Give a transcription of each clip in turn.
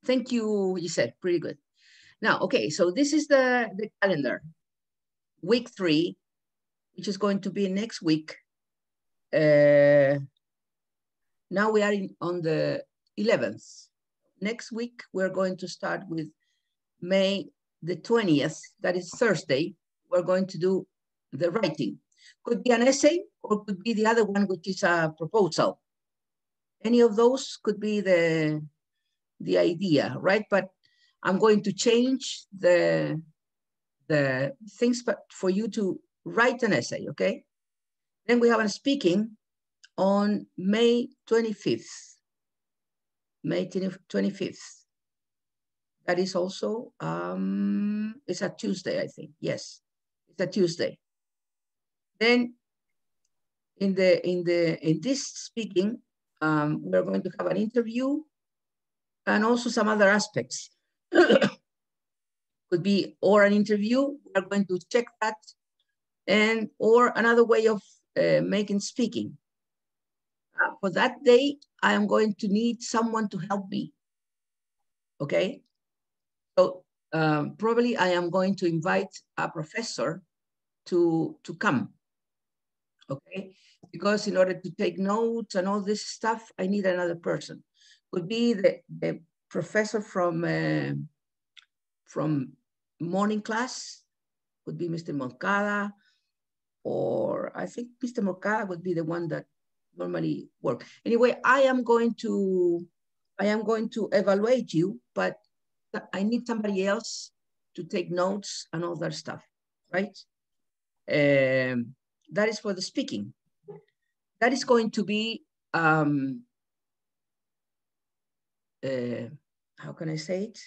Thank you, you said, pretty good. Now, okay, so this is the calendar. Week 3, which is going to be next week. Now we are on the 11th. Next week, we're going to start with May the 20th, that is Thursday. We're going to do the writing. Could be an essay or could be the other one, which is a proposal. Any of those could be the idea, right? But I'm going to change the things but for you to write an essay, okay? Then we have a speaking on May 25th. May 25th. That is also, it's a Tuesday, I think. Yes, it's a Tuesday. Then in this speaking, we're going to have an interview and also some other aspects. Could be or an interview, we're going to check that, and or another way of making speaking. For that day, I am going to need someone to help me, okay? So probably I am going to invite a professor to come, okay? Because in order to take notes and all this stuff, I need another person. Could be the professor from morning class, could be Mr. Moncada, or I think Mr. Moncada would be the one that normally work. Anyway, I am going to evaluate you, but I need somebody else to take notes and all that stuff, right? That is for the speaking. That is going to be, how can I say it?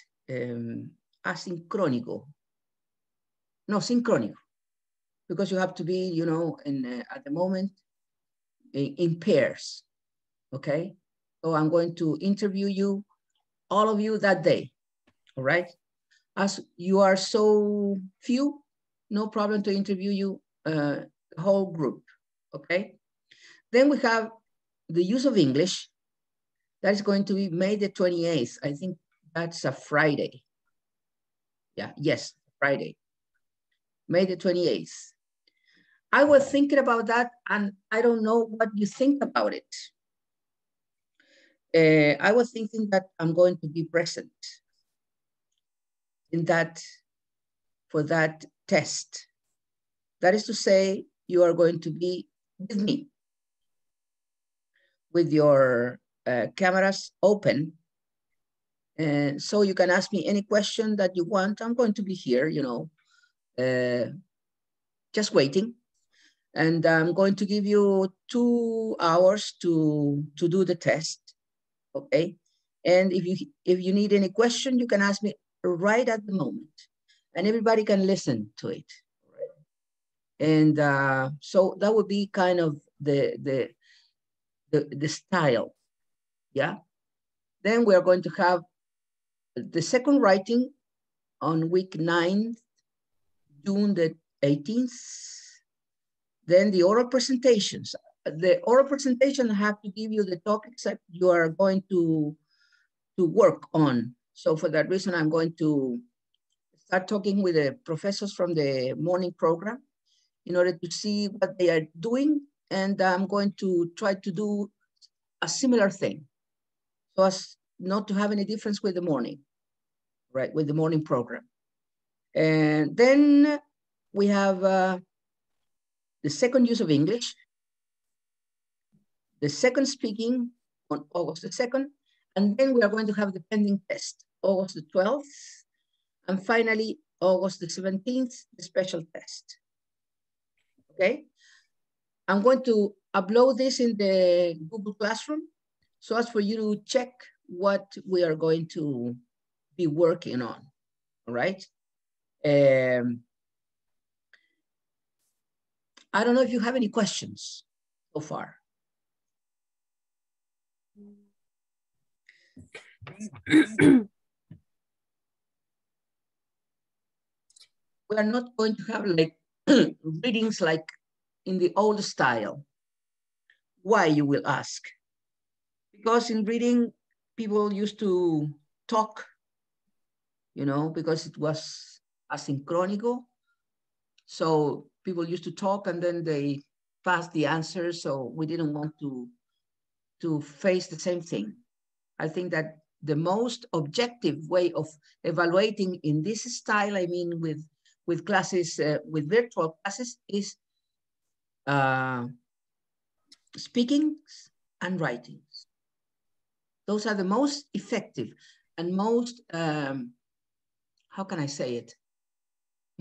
Asincrónico. No, sincrónico. Because you have to be, you know, at the moment in pairs, okay? So I'm going to interview you, all of you that day, all right? As you are so few, no problem to interview you, the whole group, okay? Then we have the use of English. That is going to be May the 28th. I think that's a Friday. Yeah, yes, Friday, May the 28th. I was thinking about that, and I don't know what you think about it. I was thinking that I'm going to be present in that, for that test. That is to say, you are going to be with me, with your cameras open. And so you can ask me any question that you want. I'm going to be here, you know, just waiting. And I'm going to give you 2 hours to do the test, okay? And if you need any question, you can ask me right at the moment, and everybody can listen to it. Right? And so that would be kind of the style, yeah? Then we are going to have the second writing on week 9, June the 18th. Then the oral presentations. The oral presentation have to give you the topics that you are going to work on. So for that reason, I'm going to start talking with the professors from the morning program in order to see what they are doing. And I'm going to try to do a similar thing so as not to have any difference with the morning, right, with the morning program. And then we have the second use of English, the second speaking on August the 2nd, and then we are going to have the pending test, August the 12th, and finally, August the 17th, the special test, okay? I'm going to upload this in the Google Classroom so as for you to check what we are going to be working on, all right? I don't know if you have any questions so far. We are not going to have like readings like in the old style. Why, you will ask? Because in reading, people used to talk, you know, because it was asynchronico. So people used to talk and then they passed the answers. So we didn't want to face the same thing. I think that the most objective way of evaluating in this style, I mean, with classes, with virtual classes, is speaking and writing. Those are the most effective and most, how can I say it?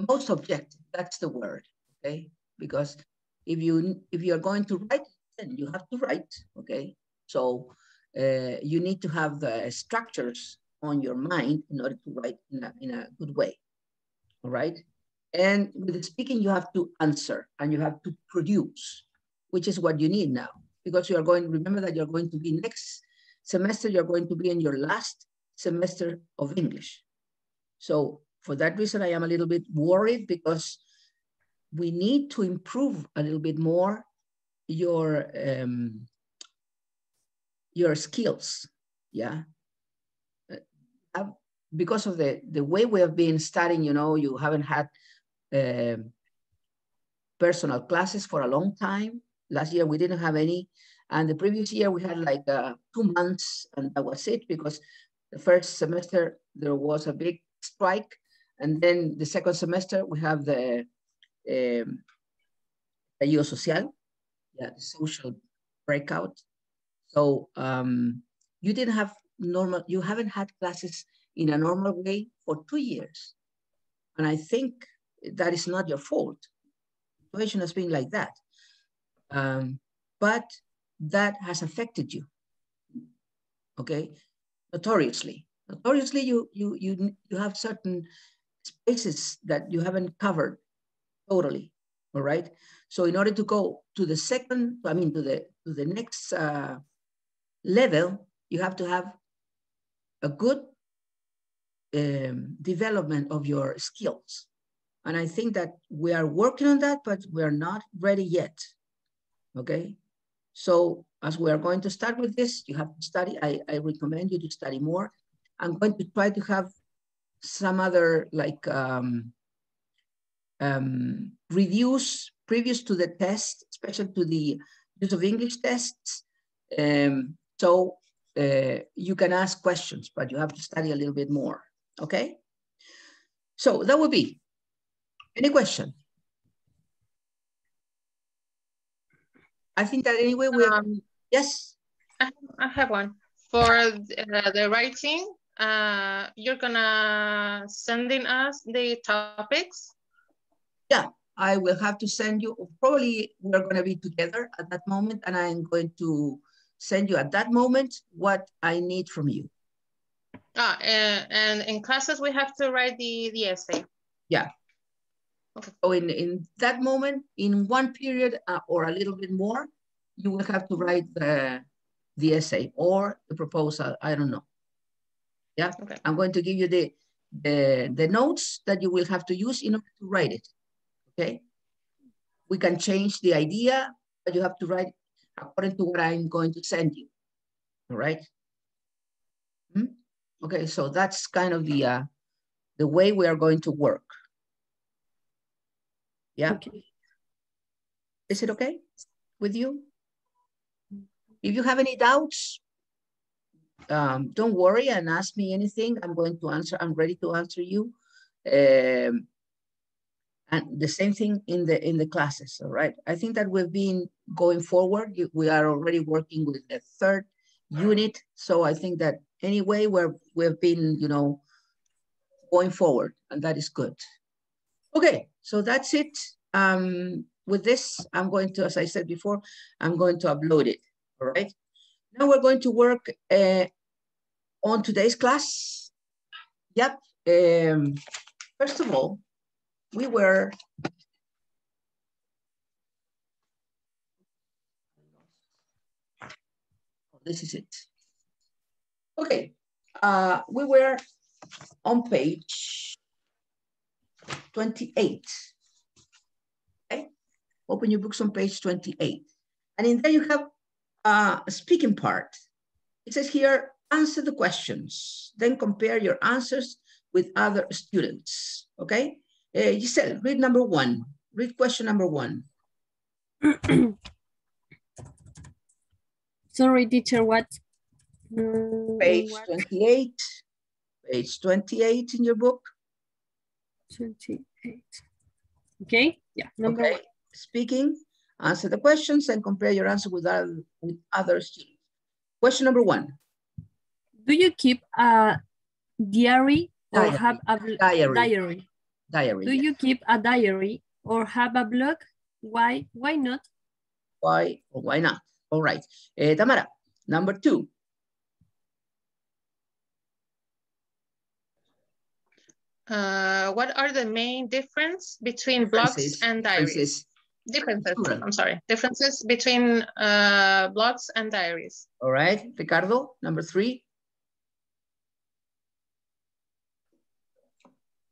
Most objective, that's the word, okay? Because if you're going to write, then you have to write, okay? So you need to have the structures on your mind in order to write in a good way, all right? And with the speaking, you have to answer and you have to produce, which is what you need now, because you are going, remember that you're going to be next semester, you're going to be in your last semester of English. So for that reason, I am a little bit worried because we need to improve a little bit more your skills, yeah. Because of the way we have been studying, you know, you haven't had personal classes for a long time. Last year we didn't have any, and the previous year we had like 2 months, and that was it, because the first semester there was a big strike, and then the second semester we have the estallido social, yeah, the social breakout. So you didn't have normal, you haven't had classes in a normal way for 2 years. And I think that is not your fault. The situation has been like that. But that has affected you, okay? Notoriously. Notoriously, you have certain spaces that you haven't covered totally, all right? So in order to go to the second, I mean, to the next level, you have to have a good development of your skills. And I think that we are working on that, but we are not ready yet, okay? So as we are going to start with this, you have to study. I recommend you to study more. I'm going to try to have some other like reviews previous to the test, especially to the use of English tests. So you can ask questions, but you have to study a little bit more, okay? So that would be, any question? I think that anyway, yes? I have one. For the writing, you're gonna sending us the topics? Yeah, I will have to send you, probably we're gonna be together at that moment, and I'm going to send you at that moment what I need from you. And in classes, we have to write the essay. Yeah. Okay. So in that moment, in one period or a little bit more, you will have to write the essay or the proposal. I don't know. Yeah. Okay. I'm going to give you the notes that you will have to use in order to write it. Okay. We can change the idea, but you have to write according to what I'm going to send you. All right. Okay. So that's kind of the way we are going to work. Yeah. Okay. Is it okay with you? If you have any doubts, don't worry and ask me anything. I'm going to answer. I'm ready to answer you. And the same thing in the classes. All right. I think that we've been going forward. We are already working with the third unit. So I think that anyway, we've been, you know, going forward, and that is good. Okay. So that's it. With this, I'm going to, as I said before, I'm going to upload it. All right. Now we're going to work on today's class. Yep. First of all, we were, this is it. Okay. We were on page 28. Okay. Open your books on page 28. And in there you have a speaking part. It says here, answer the questions, then compare your answers with other students, okay? Giselle, read number 1. Read question number 1. Sorry, teacher, what? Page What? 28. Page 28 in your book. 28. Okay, yeah, number 1. Speaking, answer the questions and compare your answer with other students. Question number 1. Do you keep a diary or have a diary? Do you keep a diary or have a blog? Why not? Why or why not? All right. Tamara, number 2. What are the main difference between blogs and diaries? Differences. I'm sorry. Differences between blogs and diaries. All right. Ricardo, number 3.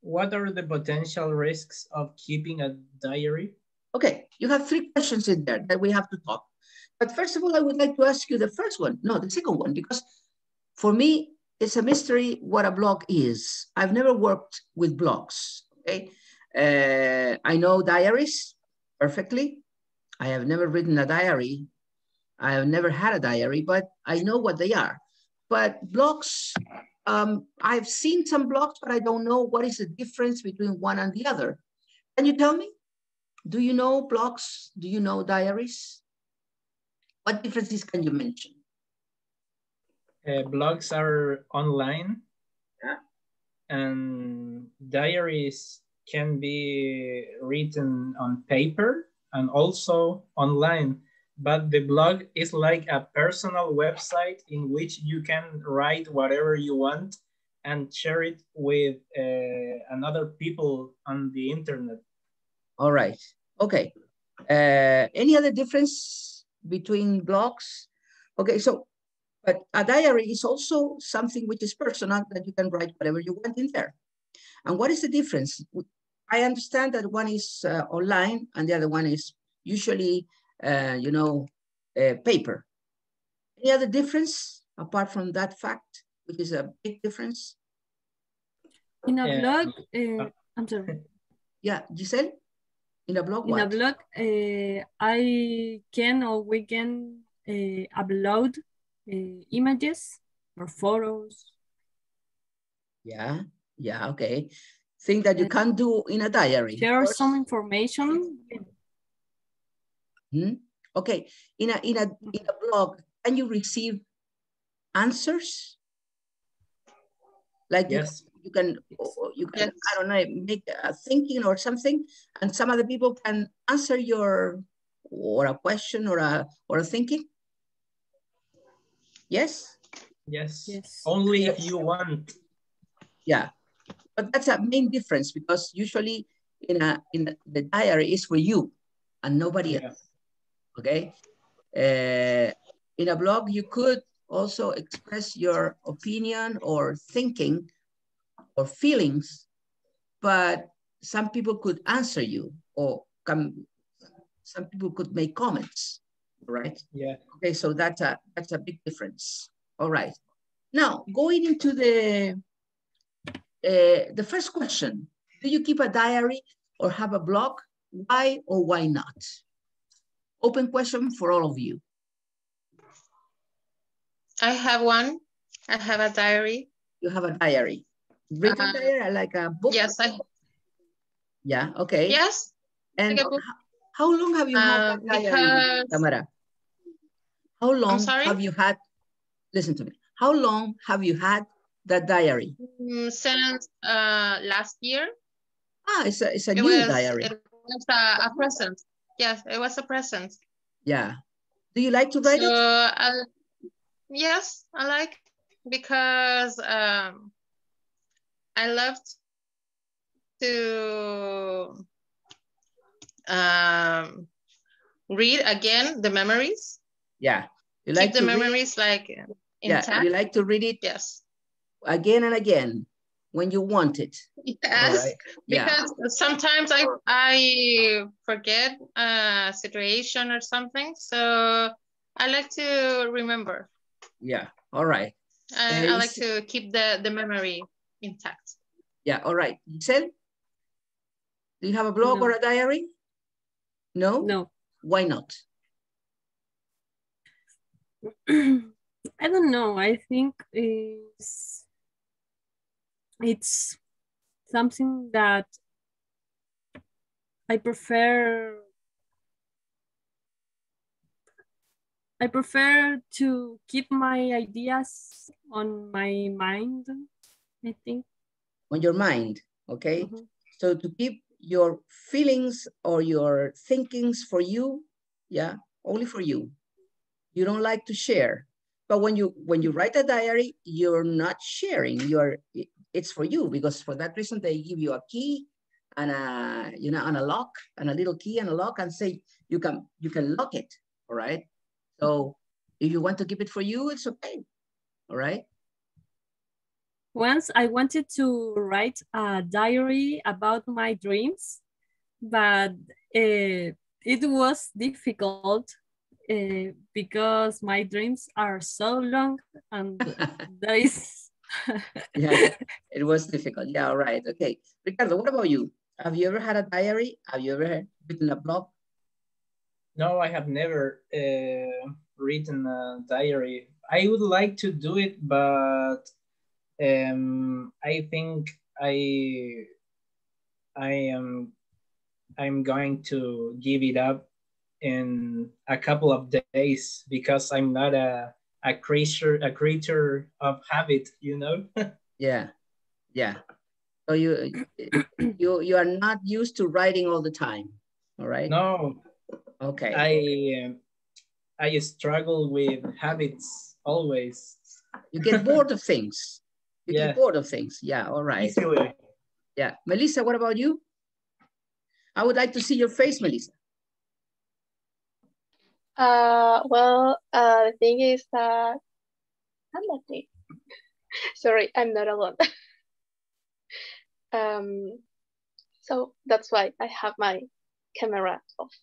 What are the potential risks of keeping a diary? Okay, you have 3 questions in there that we have to talk. But first of all, I would like to ask you the first one. No, the second one, because for me, it's a mystery what a blog is. I've never worked with blogs, okay? I know diaries perfectly. I have never written a diary. I have never had a diary, but I know what they are. But blogs, I've seen some blogs, but I don't know what is the difference between one and the other. Can you tell me? Do you know blogs? Do you know diaries? What differences can you mention? Blogs are online. Yeah. And diaries can be written on paper and also online. But the blog is like a personal website in which you can write whatever you want and share it with another people on the internet. All right. Okay. Any other difference between blogs? Okay, so, but a diary is also something which is personal that you can write whatever you want in there. And what is the difference? I understand that one is online and the other one is usually, paper. Any other difference apart from that fact, which is a big difference? In a blog, I'm sorry. Yeah, Giselle? In a blog, what? In a blog, I can or we can upload images or photos. Yeah, okay. Thing that you can't do in a diary. Share some information. Okay, in a blog, can you receive answers? Like yes. you can yes. I don't know, make a thinking or something, and some other people can answer your or a question or a thinking. Yes. Only if you want. Yeah, but that's a main difference because usually in the diary is for you and nobody else. Okay. In a blog, you could also express your opinion or thinking or feelings, but some people could answer you or some people could make comments, right? Yeah. Okay, so that's a big difference. All right. Now, going into the first question, do you keep a diary or have a blog? Why or why not? Open question for all of you. I have one. I have a diary. You have a diary. Written diary, like a book? Yes. Yeah, okay. Yes. And how long have you had that diary, Tamara? How long have you had, listen to me, how long have you had that diary? Since last year. Ah, it's a new diary. It was a present. Yes, it was a present. Yeah. Do you like to write it? Yes, I like because I love to read again the memories. Yeah. You like keep the memories like intact. Yeah, you like to read it. Yes. Again and again when you want it. Yes. Right. Because sometimes I forget a situation or something, so I like to remember. Yeah. All right. I like to keep the memory intact. Yeah, all right. Giselle, do you have a blog or a diary? No? No. Why not? I don't know. I think it's something that I prefer to keep my ideas on my mind, I think. On your mind, okay? Mm-hmm. So to keep your feelings or your thinkings for you, yeah, only for you. You don't like to share. But when you write a diary, you're not sharing. It's for you, because for that reason they give you a key and and a lock, and a little key and a lock, and say you can lock it. All right. So if you want to keep it for you, it's okay. All right. Once I wanted to write a diary about my dreams, but it was difficult because my dreams are so long, and there is... Yeah, it was difficult. Yeah, all right. Okay. Ricardo, what about you? Have you ever had a diary? Have you ever written a blog? No, I have never written a diary. I would like to do it, but I think I'm going to give it up in a couple of days, because I'm not a creature of habit, you know. Yeah. So you are not used to writing all the time, all right? No. Okay. I struggle with habits always. You get bored of things. You get bored of things. Yeah, all right. Easily. Yeah. Melissa, what about you? I would like to see your face, Melissa. Well, the thing is that I'm not there. Sorry, I'm not alone. So that's why I have my camera off.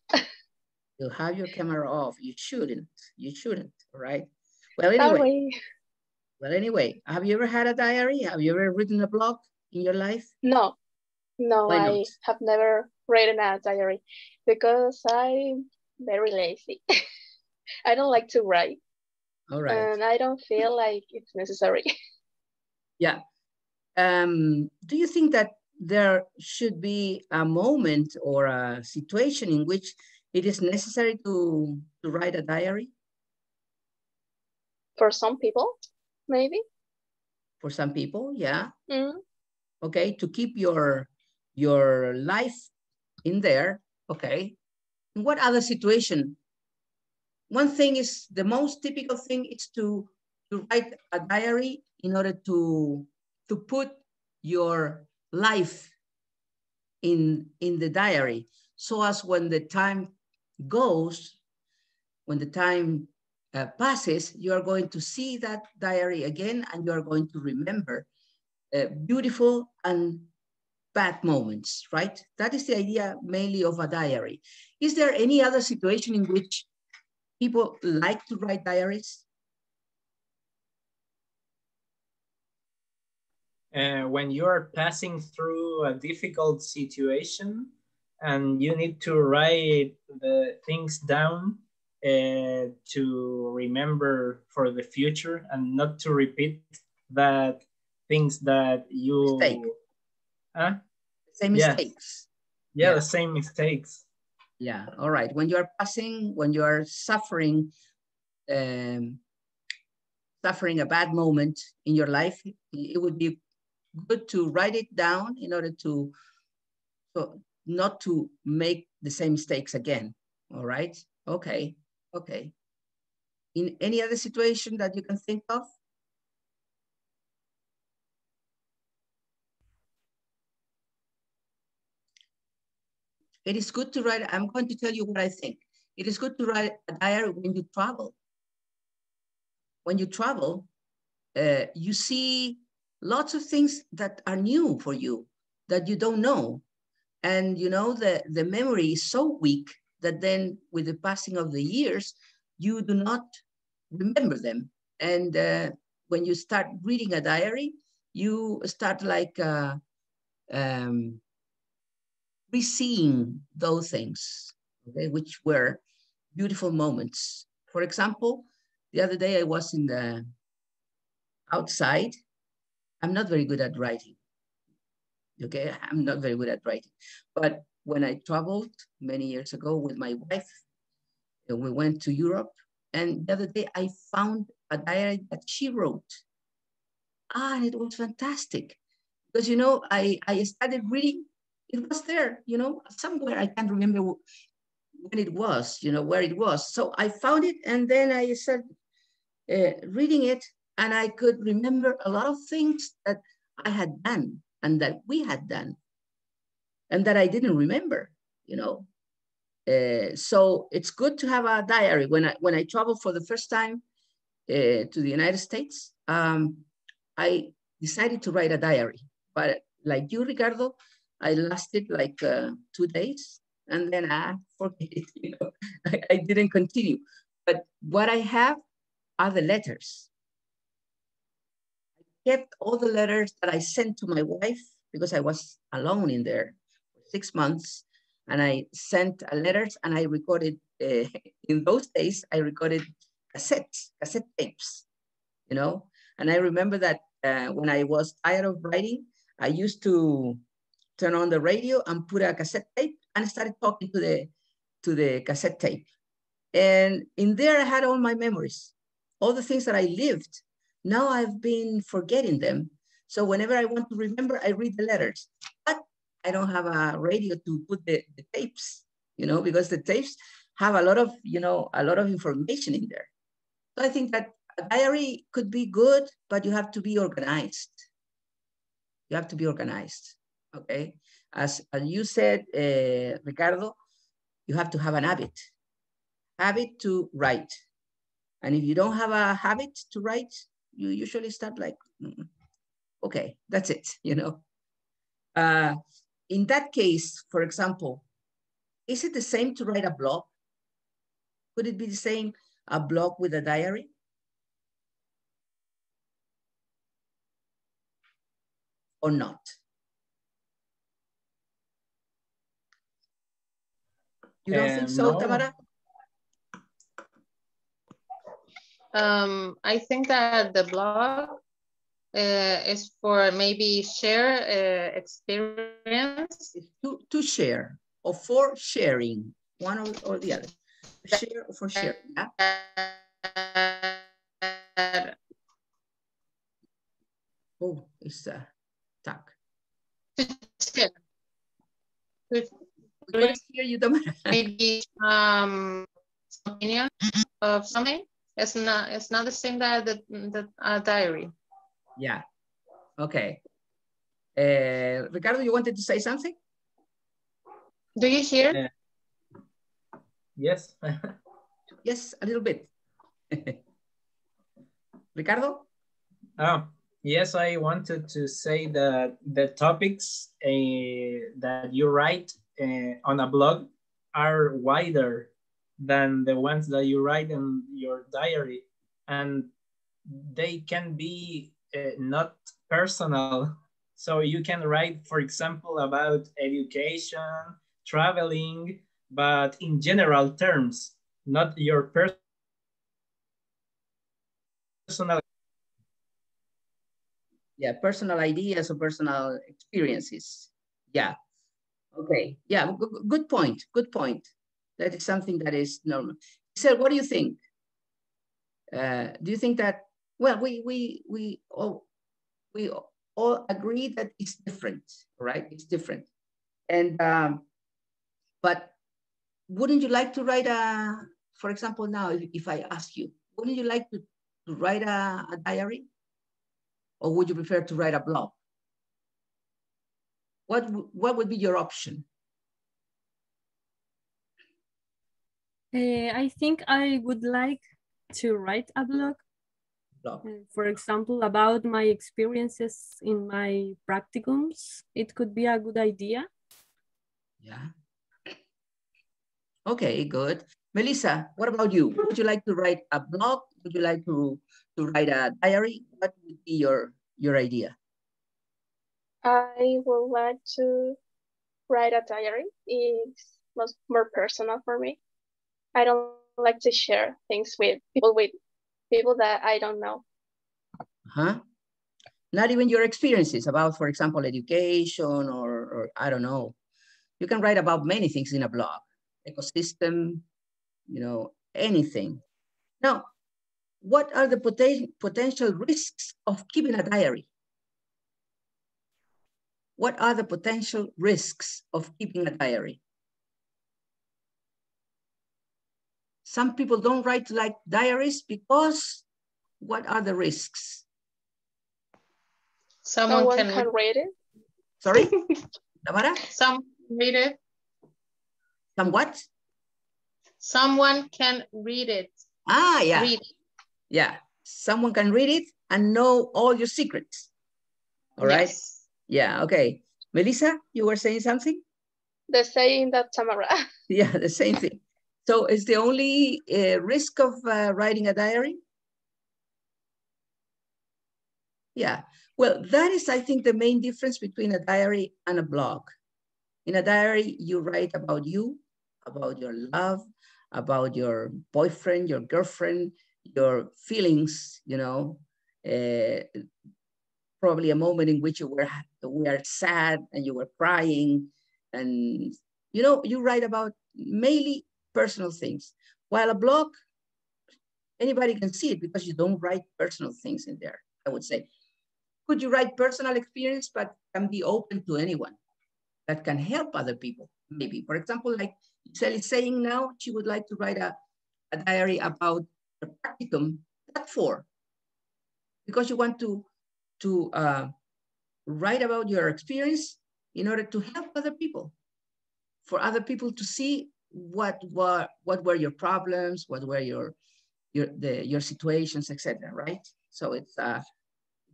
You have your camera off. You shouldn't. You shouldn't. All right. Well, anyway. Sorry. Well, anyway, have you ever had a diary? Have you ever written a blog in your life? No, I have never written a diary because I'm very lazy. I don't like to write. All right. And I don't feel like it's necessary. Yeah. Do you think that there should be a moment or a situation in which it is necessary to write a diary? For some people, maybe. For some people, yeah. Mm. Okay, to keep your life in there. Okay. In what other situation? One thing is, the most typical thing is to write a diary in order to put your life in the diary, so as when the time goes, when the time passes, you are going to see that diary again, and you are going to remember beautiful and bad moments, right? That is the idea mainly of a diary. Is there any other situation in which people like to write diaries? When you are passing through a difficult situation and you need to write the things down to remember for the future and not to repeat that things that you... Same mistakes. Yeah, the same mistakes. Yeah, all right. When you are passing, when you are suffering a bad moment in your life, it would be good to write it down in order to not to make the same mistakes again. All right. Okay. In any other situation that you can think of? It is good to write. I'm going to tell you what I think. It is good to write a diary when you travel. When you travel, you see lots of things that are new for you, that you don't know. And the memory is so weak that then with the passing of the years, you do not remember them. And when you start reading a diary, you start like re-seeing those things, okay, which were beautiful moments. For example, the other day I was in the outside. I'm not very good at writing. Okay, I'm not very good at writing. But when I traveled many years ago with my wife, we went to Europe, and the other day I found a diary that she wrote. And it was fantastic. Because, you know, I started reading, it was there, you know, somewhere, I can't remember when it was, you know, where it was. So I found it, and then I started reading it, and I could remember a lot of things that I had done and that we had done and that I didn't remember, you know. So it's good to have a diary. When I traveled for the first time to the United States, I decided to write a diary. But like you, Ricardo, I lasted like 2 days, and then I forget it. You know, I didn't continue. But what I have are the letters. I kept all the letters that I sent to my wife because I was alone in there for 6 months, and I sent letters, and I recorded. In those days, I recorded cassette tapes. You know, and I remember that when I was tired of writing, I used to turn on the radio and put a cassette tape and started talking to the cassette tape. And in there, I had all my memories, all the things that I lived. Now I've been forgetting them. So whenever I want to remember, I read the letters. But I don't have a radio to put the tapes, you know, because the tapes have a lot of, you know, a lot of information in there. So I think that a diary could be good, but you have to be organized. You have to be organized, okay? As you said, Ricardo, you have to have an habit to write. And if you don't have a habit to write, you usually start like, okay, that's it, you know? In that case, for example, is it the same to write a blog? Could it be the same, a blog with a diary? Or not? You don't think so, no. Tamara? I think that the blog is for maybe share experience. To share or for sharing, one or the other. Share or for sharing, yeah? Oh, it's a talk. Share. What is here, you Tamara? Maybe opinion of something. It's not the same that the diary. Yeah. Okay. Ricardo, you wanted to say something? Do you hear? Yes. Yes, a little bit. Ricardo? Yes, I wanted to say that the topics that you write on a blog are wider than the ones that you write in your diary, and they can be not personal. So you can write, for example, about education, traveling, but in general terms, not your personal. Yeah, personal ideas or personal experiences. Yeah. Okay. Yeah, good point. Good point. That is something that is normal. So what do you think? Do you think that, well, we all agree that it's different, right? It's different. And, but wouldn't you like to write for example, now, if I ask you, wouldn't you like to write a diary? Or would you prefer to write a blog? What would be your option? I think I would like to write a blog. For example, about my experiences in my practicums. It could be a good idea. Yeah. Okay, good. Melissa, what about you? Would you like to write a blog would you like to write a diary? What would be your idea? I would like to write a diary. It's more personal for me. I don't like to share things with people that I don't know. Huh? Not even your experiences about, for example, education or I don't know. You can write about many things in a blog, ecosystem, you know, anything. Now, what are the potential risks of keeping a diary? What are the potential risks of keeping a diary? Some people don't write like diaries because what are the risks? Someone can read it. Sorry? Tamara? Some read it. Some what? Someone can read it. Ah, yeah. Read. Yeah. Someone can read it and know all your secrets. All right? Yes. Yeah, okay. Melissa, you were saying something? The same that Tamara. Yeah, the same thing. So is the only risk of writing a diary? Yeah, well, that is, I think, the main difference between a diary and a blog. In a diary, you write about you, about your love, about your boyfriend, your girlfriend, your feelings, you know, probably a moment in which you were sad and you were crying. And, you know, you write about mainly personal things. While a blog, anybody can see it because you don't write personal things in there, I would say. Could you write personal experience, but can be open to anyone that can help other people, maybe. For example, like Giselle is saying now, she would like to write a diary about the practicum, not for, because you want to write about your experience in order to help other people, for other people to see what were your problems, what were your situations, etc. Right? So it's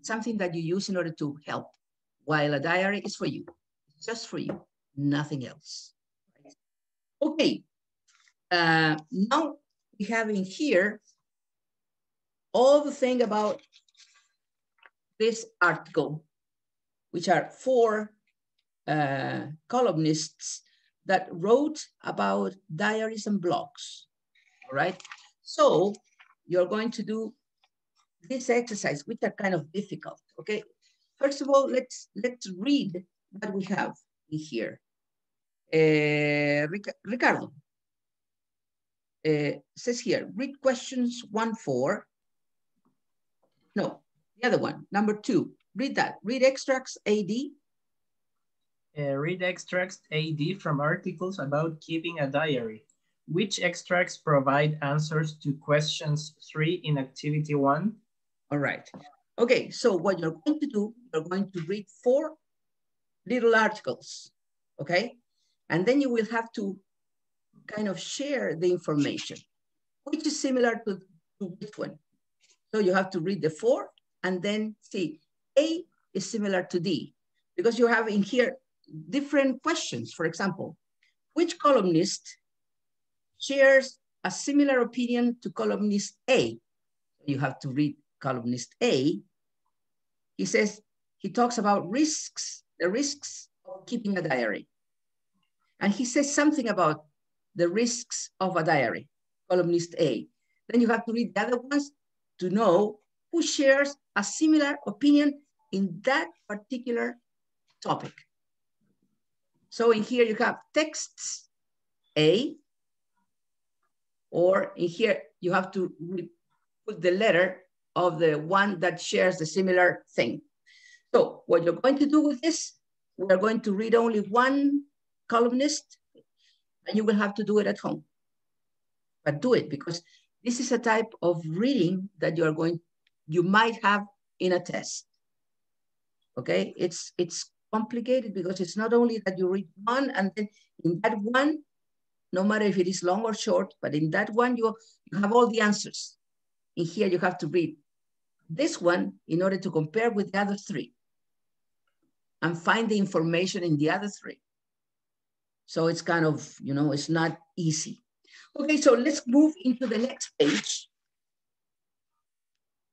something that you use in order to help, while a diary is for you, just for you, nothing else. Right? Okay, now we have in here all the thing about this article, which are 4 columnists that wrote about diaries and blogs, all right? So you're going to do this exercise, which are kind of difficult, okay? First of all, let's read what we have in here. Ricardo says here, read questions 1-4. No, the other one, number 2. Read that. Read extracts AD. Read extracts AD from articles about keeping a diary. Which extracts provide answers to questions 3 in activity 1? All right. Okay, so what you're going to do, you're going to read 4 little articles, okay? And then you will have to kind of share the information, which is similar to which one. So you have to read the 4 and then see A is similar to D, because you have in here different questions. For example, which columnist shares a similar opinion to columnist A? You have to read columnist A. He says, he talks about risks, the risks of keeping a diary. And he says something about the risks of a diary, columnist A. Then you have to read the other ones to know who shares a similar opinion in that particular topic. So in here you have texts A, or in here you have to put the letter of the one that shares the similar thing. So what you're going to do with this, we're going to read only one columnist, and you will have to do it at home. But do it, because this is a type of reading that you might have in a test. Okay, it's complicated because it's not only that you read one and then in that one, no matter if it is long or short, but in that one you have all the answers. In here you have to read this one in order to compare with the other 3 and find the information in the other 3. So it's kind of, you know, it's not easy. Okay, so let's move into the next page.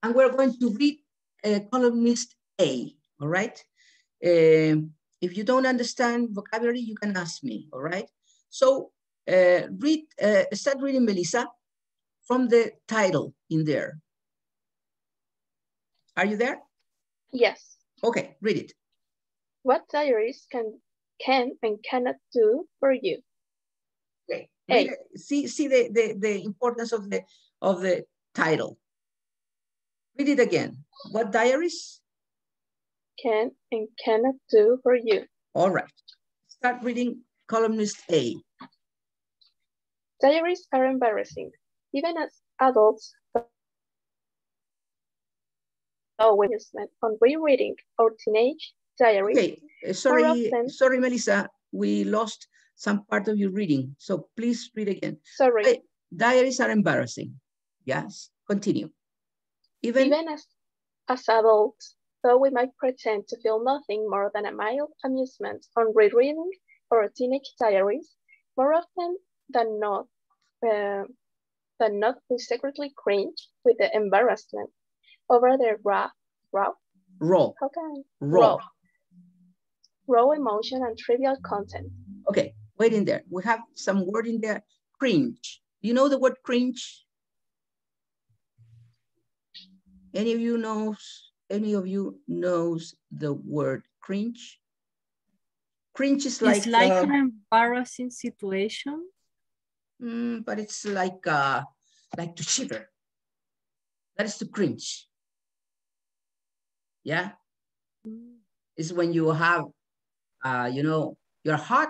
And we're going to read columnist A, all right? If you don't understand vocabulary, you can ask me, all right? So start reading, Melissa, from the title in there. Are you there? Yes. Okay, read it. What diaries can and cannot do for you? Okay. See the importance of the title. Read it again. What diaries can and cannot do for you? All right. Start reading columnist A. Diaries are embarrassing, even as adults. On rereading our teenage diaries. Okay, sorry, Melissa, we lost some part of your reading, so please read again. Sorry. Diaries are embarrassing. Yes, continue. Even as adults, though we might pretend to feel nothing more than a mild amusement on rereading our teenage diaries, more often than not, we secretly cringe with the embarrassment over the raw emotion and trivial content. Okay, wait in there. We have some word in there, cringe. Do you know the word cringe? Any of you knows the word cringe? Cringe is like... It's like an embarrassing situation. But it's like to shiver. That is to cringe. Yeah? It's when you have, you're hot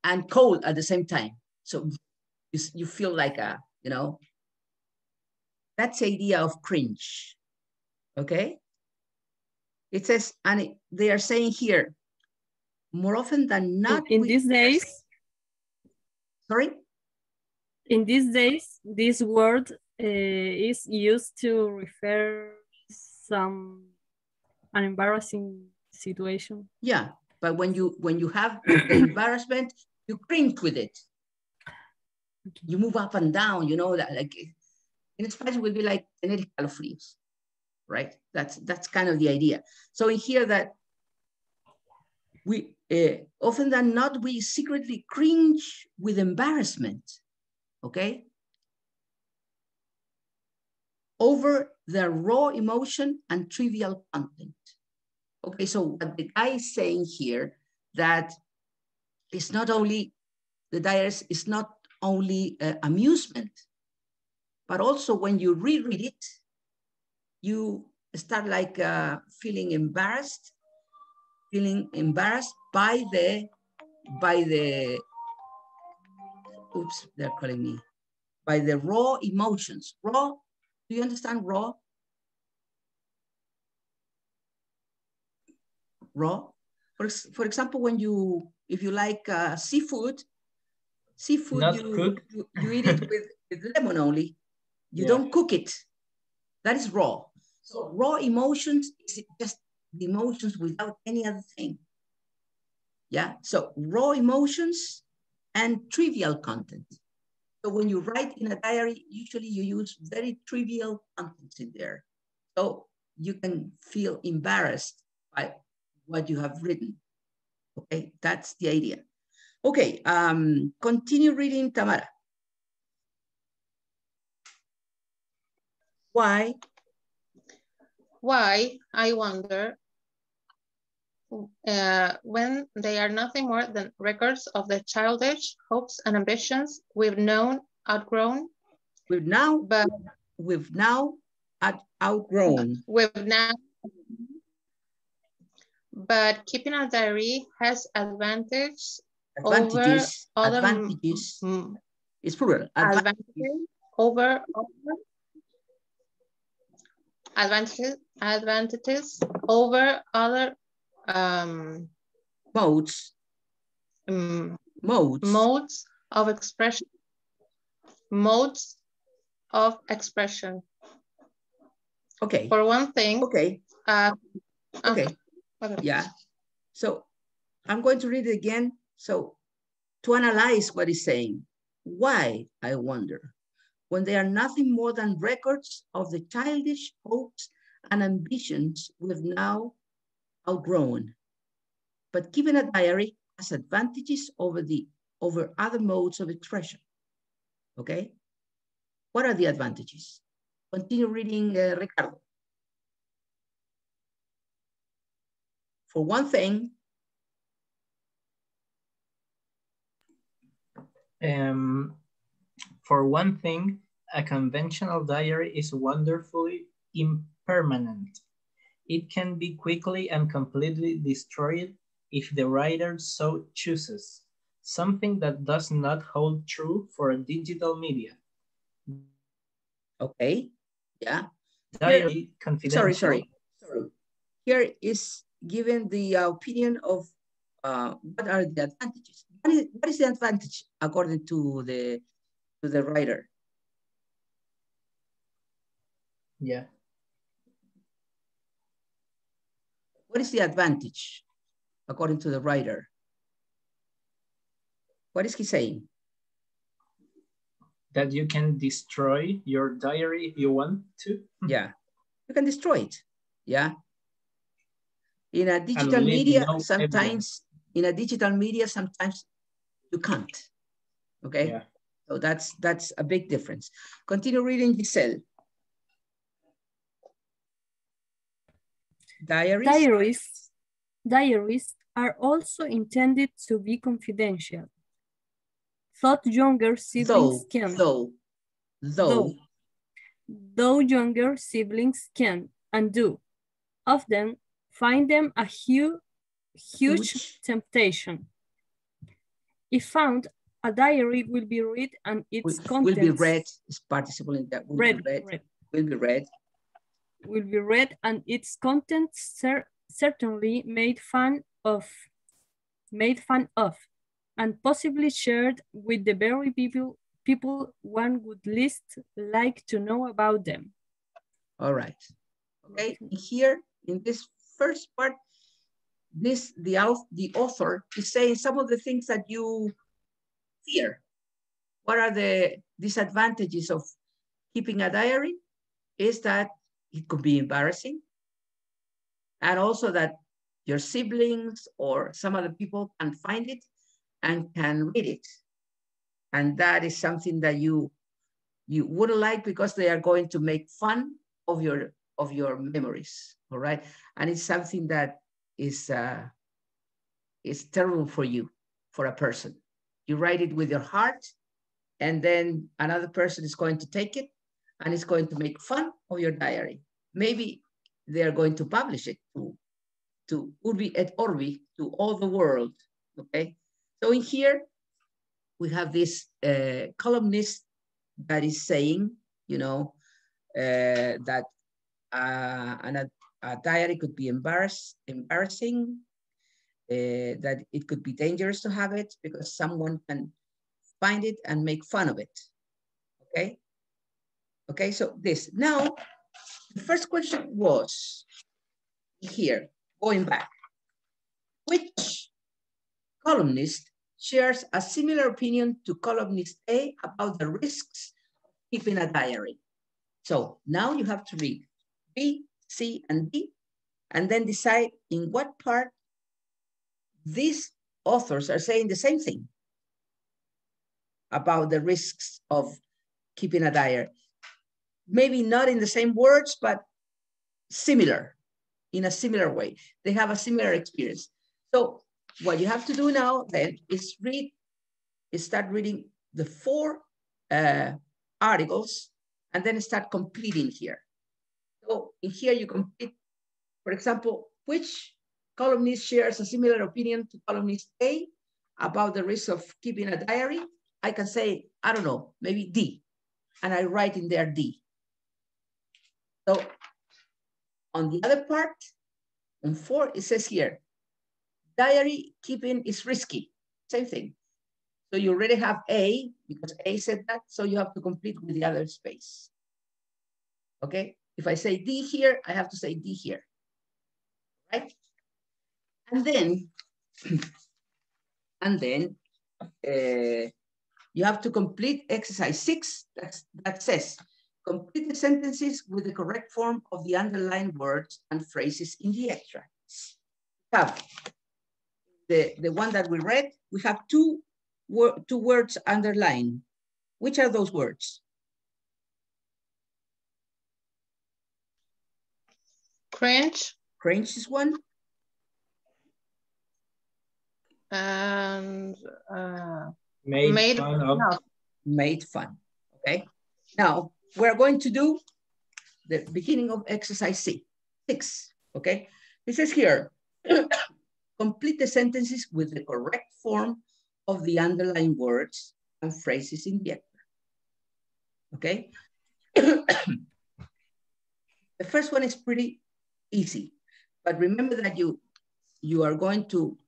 and cold at the same time. So you feel like that's the idea of cringe. Okay? It says, and they are saying here, more often than not. In these days? Sorry? In these days, this word is used to refer an embarrassing situation. Yeah, but when you have the embarrassment, you cringe with it. Okay. You move up and down, that like in Spanish it would be like tener escalofríos, right? That's kind of the idea. So in here that we often than not we secretly cringe with embarrassment. Okay, over the raw emotion and trivial content. Okay, so what the guy is saying here that it's not only, the diaries is not only amusement, but also when you reread it, you start like feeling embarrassed by the, oops, they're calling me, by the raw emotions. Raw, do you understand raw? Raw? For example, when if you like seafood, you eat it with lemon only. You don't cook it. That is raw. So raw emotions is just the emotions without any other thing. Yeah, so raw emotions and trivial content. So when you write in a diary, usually you use very trivial contents in there. So you can feel embarrassed by what you have written. Okay, that's the idea. Okay, continue reading, Tamara. Why? Why, I wonder, when they are nothing more than records of the childish hopes and ambitions we've now outgrown. But keeping a diary has advantages. It's plural. Advantages over other modes of expression. Modes of expression. Okay. For one thing. Okay. Okay. Yeah. So I'm going to read it again. So to analyze what he's saying, why, I wonder, when they are nothing more than records of the childish hopes and ambitions we've now outgrown. But keeping a diary has advantages over other modes of expression. Okay? What are the advantages? Continue reading, Ricardo. For one thing, a conventional diary is wonderfully impermanent. It can be quickly and completely destroyed if the writer so chooses, something that does not hold true for digital media. Okay, yeah. Diary confidential. Sorry. Here is given the opinion of what are the advantages. What is the advantage according to the writer? Yeah. What is the advantage according to the writer? What is he saying? That you can destroy your diary if you want to. Yeah, you can destroy it. Yeah. In a digital media, sometimes you can't. Okay. Yeah. So that's a big difference. Continue reading, Giselle. Diaries are also intended to be confidential. Though younger siblings though younger siblings can and do often find them a huge temptation. If found, a diary will be read and its contents will be read. Is participle in that will be read and its contents certainly made fun of, and possibly shared with the very people one would least like to know about them. All right. Okay. Here in this first part, the author is saying some of the things that you fear. What are the disadvantages of keeping a diary? Is that it could be embarrassing, and also that your siblings or some other people can find it and can read it. And that is something that you wouldn't like because they are going to make fun of your memories, all right? And it's something that is terrible for you, for a person. You write it with your heart, and then another person is going to take it and is going to make fun of your diary. Maybe they are going to publish it to Urbi et Orbi, to all the world, okay? So in here, we have this columnist that is saying, that a diary could be embarrassing, that it could be dangerous to have it because someone can find it and make fun of it, okay? Okay, so this. Now, the first question was here, going back. Which columnist shares a similar opinion to columnist A about the risks of keeping a diary? So now you have to read B, C, and D, and then decide in what part these authors are saying the same thing about the risks of keeping a diary. Maybe not in the same words, but similar, in a similar way. They have a similar experience. So what you have to do now then is start reading the 4 articles and then start completing here. So in here you complete, for example, which columnist shares a similar opinion to columnist A about the risk of keeping a diary? I can say, I don't know, maybe D, and I write in there D. So on the other part, on 4, it says here, diary keeping is risky, same thing. So you already have A, because A said that, so you have to complete with the other space. Okay, if I say D here, I have to say D here, right? And then You have to complete exercise 6 that says, complete the sentences with the correct form of the underlined words and phrases in the extracts. We have the one that we read, we have two words underlined. Which are those words? Cringe. Cringe is one. And made fun of. No. Made fun. Okay. Now we're going to do the beginning of exercise 6. Okay. It says here, complete the sentences with the correct form of the underlined words and phrases in the extract. Okay. The first one is pretty easy, but remember that you are going to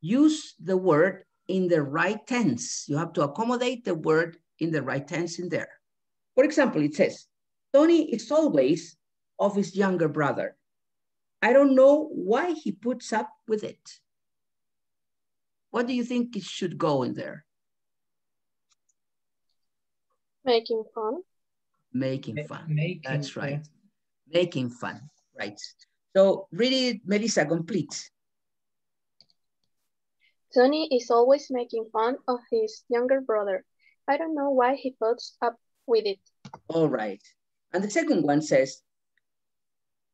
use the word in the right tense. You have to accommodate the word in the right tense in there. For example, it says, Tony is always of his younger brother. I don't know why he puts up with it. What do you think it should go in there? Making fun. Making fun. That's right. Yeah. Making fun, right. So read it, Melissa, complete. Tony is always making fun of his younger brother. I don't know why he puts up with it. All right. And the second one says,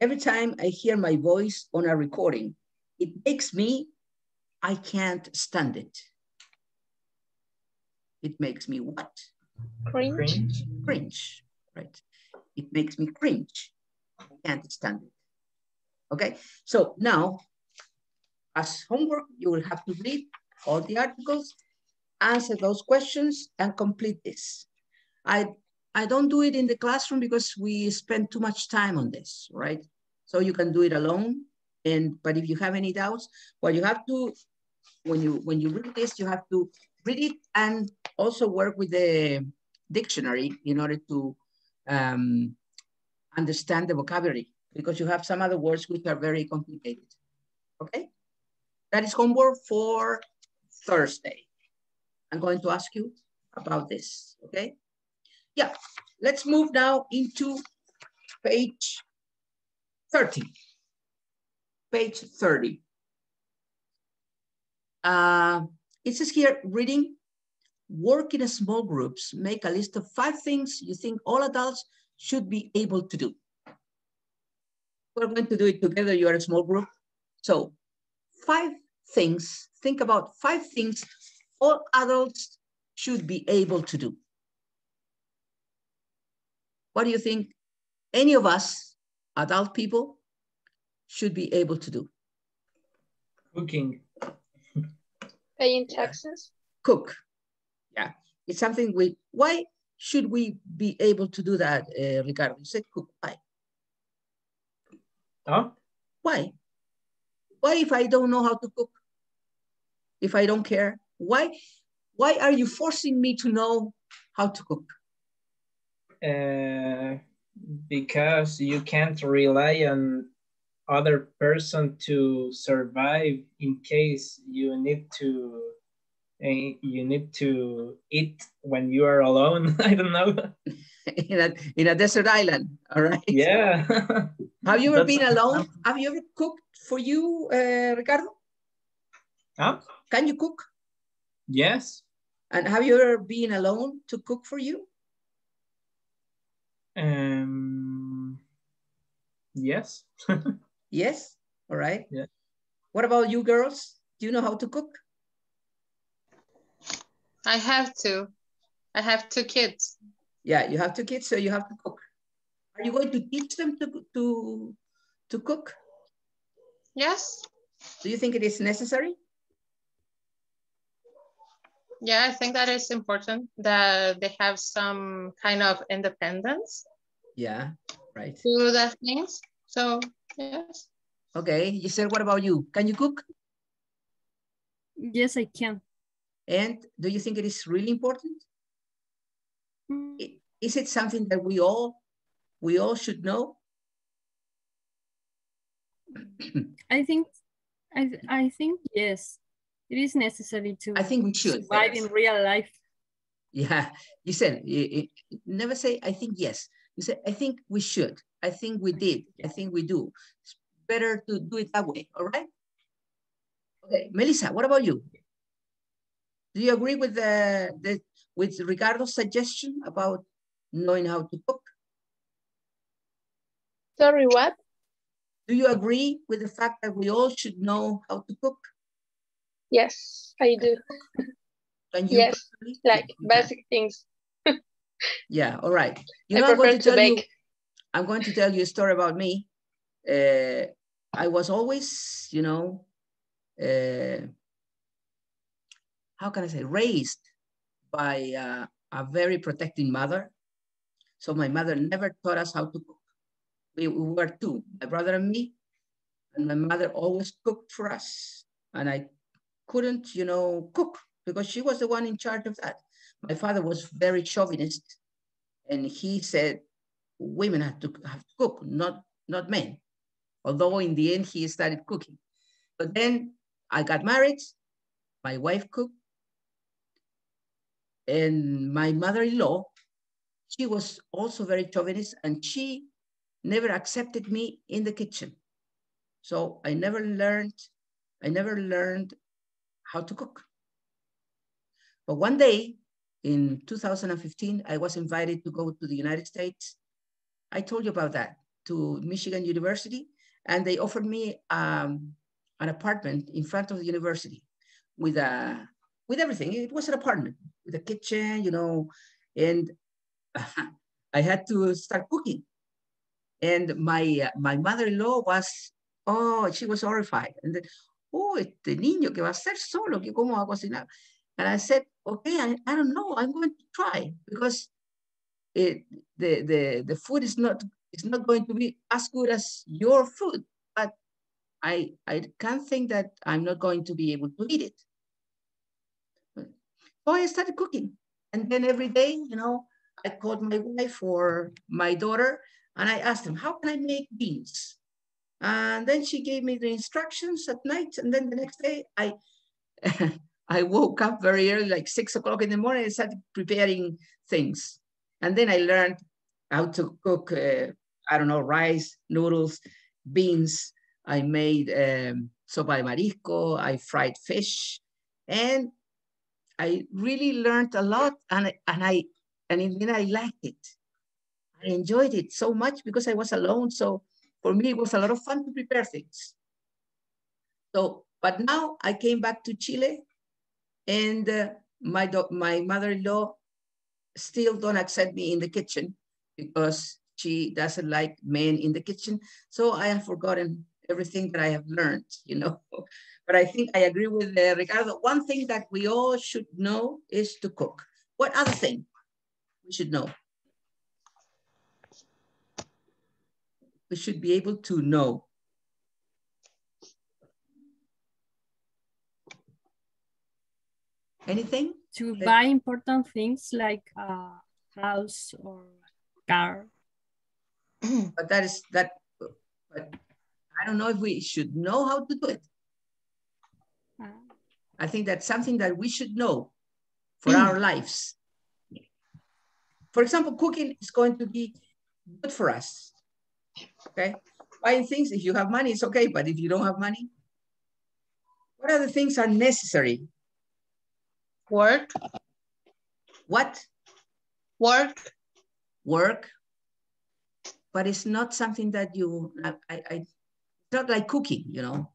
every time I hear my voice on a recording, it makes me, I can't stand it. It makes me what? Cringe. Cringe, right. It makes me cringe. I can't stand it. Okay, so now, as homework, you will have to read all the articles, answer those questions, and complete this. I don't do it in the classroom because we spend too much time on this, right? So you can do it alone. But if you have any doubts, well, you have to, when you read this, you have to read it and also work with the dictionary in order to understand the vocabulary, because you have some other words which are very complicated. Okay? That is homework for Thursday. I'm going to ask you about this, okay? Yeah, let's move now into page 30. Page 30. It says here, reading, work in small groups, make a list of 5 things you think all adults should be able to do. We're going to do it together, you are a small group. So 5 things, think about 5 things all adults should be able to do. What do you think any of us, adult people, should be able to do? Cooking. Paying taxes. Yeah. Cook. Yeah, it's something why should we be able to do that, Ricardo? You said cook, why? Huh? Why? Why if I don't know how to cook? If I don't care? Why are you forcing me to know how to cook? Because you can't rely on other person to survive in case you need to eat when you are alone. I don't know. in a desert island, all right? Yeah. Have you ever been alone? Have you ever cooked for you, Ricardo? Huh? Can you cook? Yes. And have you ever been alone to cook for you? Yes. Yes. All right. Yeah. What about you girls? Do you know how to cook? I have 2. I have 2 kids. Yeah, you have 2 kids, so you have to cook. Are you going to teach them to cook? Yes. Do you think it is necessary? Yeah, I think that is important that they have some kind of independence. Yeah, right. To do that things. So, yes. Okay, Giselle, what about you? Can you cook? Yes, I can. And do you think it is really important? Is it something that we all should know? I think yes. It is necessary to I think we should survive in real life. Yeah, you said, never say, I think yes. You said, I think we should. I think we did. I think we do. It's better to do it that way, all right? Okay, Melissa, what about you? Do you agree with with Ricardo's suggestion about knowing how to cook? Sorry, what? Do you agree with the fact that we all should know how to cook? Yes, I do. Can you? Yes, like basic things. Yeah, all right. You I know, prefer to bake. I'm going to tell you a story about me. I was always, you know, how can I say, raised by a very protecting mother. So my mother never taught us how to cook. We were two, my brother and me, and my mother always cooked for us. And I couldn't, you know, cook because she was the one in charge of that. My father was very chauvinist, and he said women have to cook, not men. Although in the end he started cooking. But then I got married, my wife cooked, and my mother-in-law, she was also very chauvinist, and she never accepted me in the kitchen. So I never learned how to cook. But one day in 2015, I was invited to go to the United States. I told you about that, to Michigan University, and they offered me an apartment in front of the university with everything. It was an apartment with a kitchen, you know, and I had to start cooking. And my mother-in-law was, oh, she was horrified. And then, oh, este niño que va a ser solo, que cómo va a cocinar. And I said, okay, I don't know, I'm going to try, because the food is not going to be as good as your food, but I can't think that I'm not going to be able to eat it. So I started cooking. And then every day, you know, I called my wife or my daughter, and I asked them, how can I make beans? And then she gave me the instructions at night. And then the next day, I woke up very early, like 6 o'clock in the morning, and started preparing things. And then I learned how to cook, I don't know, rice, noodles, beans. I made sopa de marisco. I fried fish. And I really learned a lot. And then I liked it. I enjoyed it so much because I was alone. So for me, it was a lot of fun to prepare things. So, but now I came back to Chile, and my mother-in-law still don't accept me in the kitchen because she doesn't like men in the kitchen. So I have forgotten everything that I have learned, you know. But I think I agree with Ricardo. One thing that we all should know is to cook. What other thing we should know? We should be able to know. Anything? To buy important things like a house or car. But but I don't know if we should know how to do it. I think that's something that we should know for our lives. For example, cooking is going to be good for us. Okay? Buying things, if you have money, it's okay. But if you don't have money, what other things are necessary? Work. What? Work. Work. But it's not something that you, it's not like cooking, you know.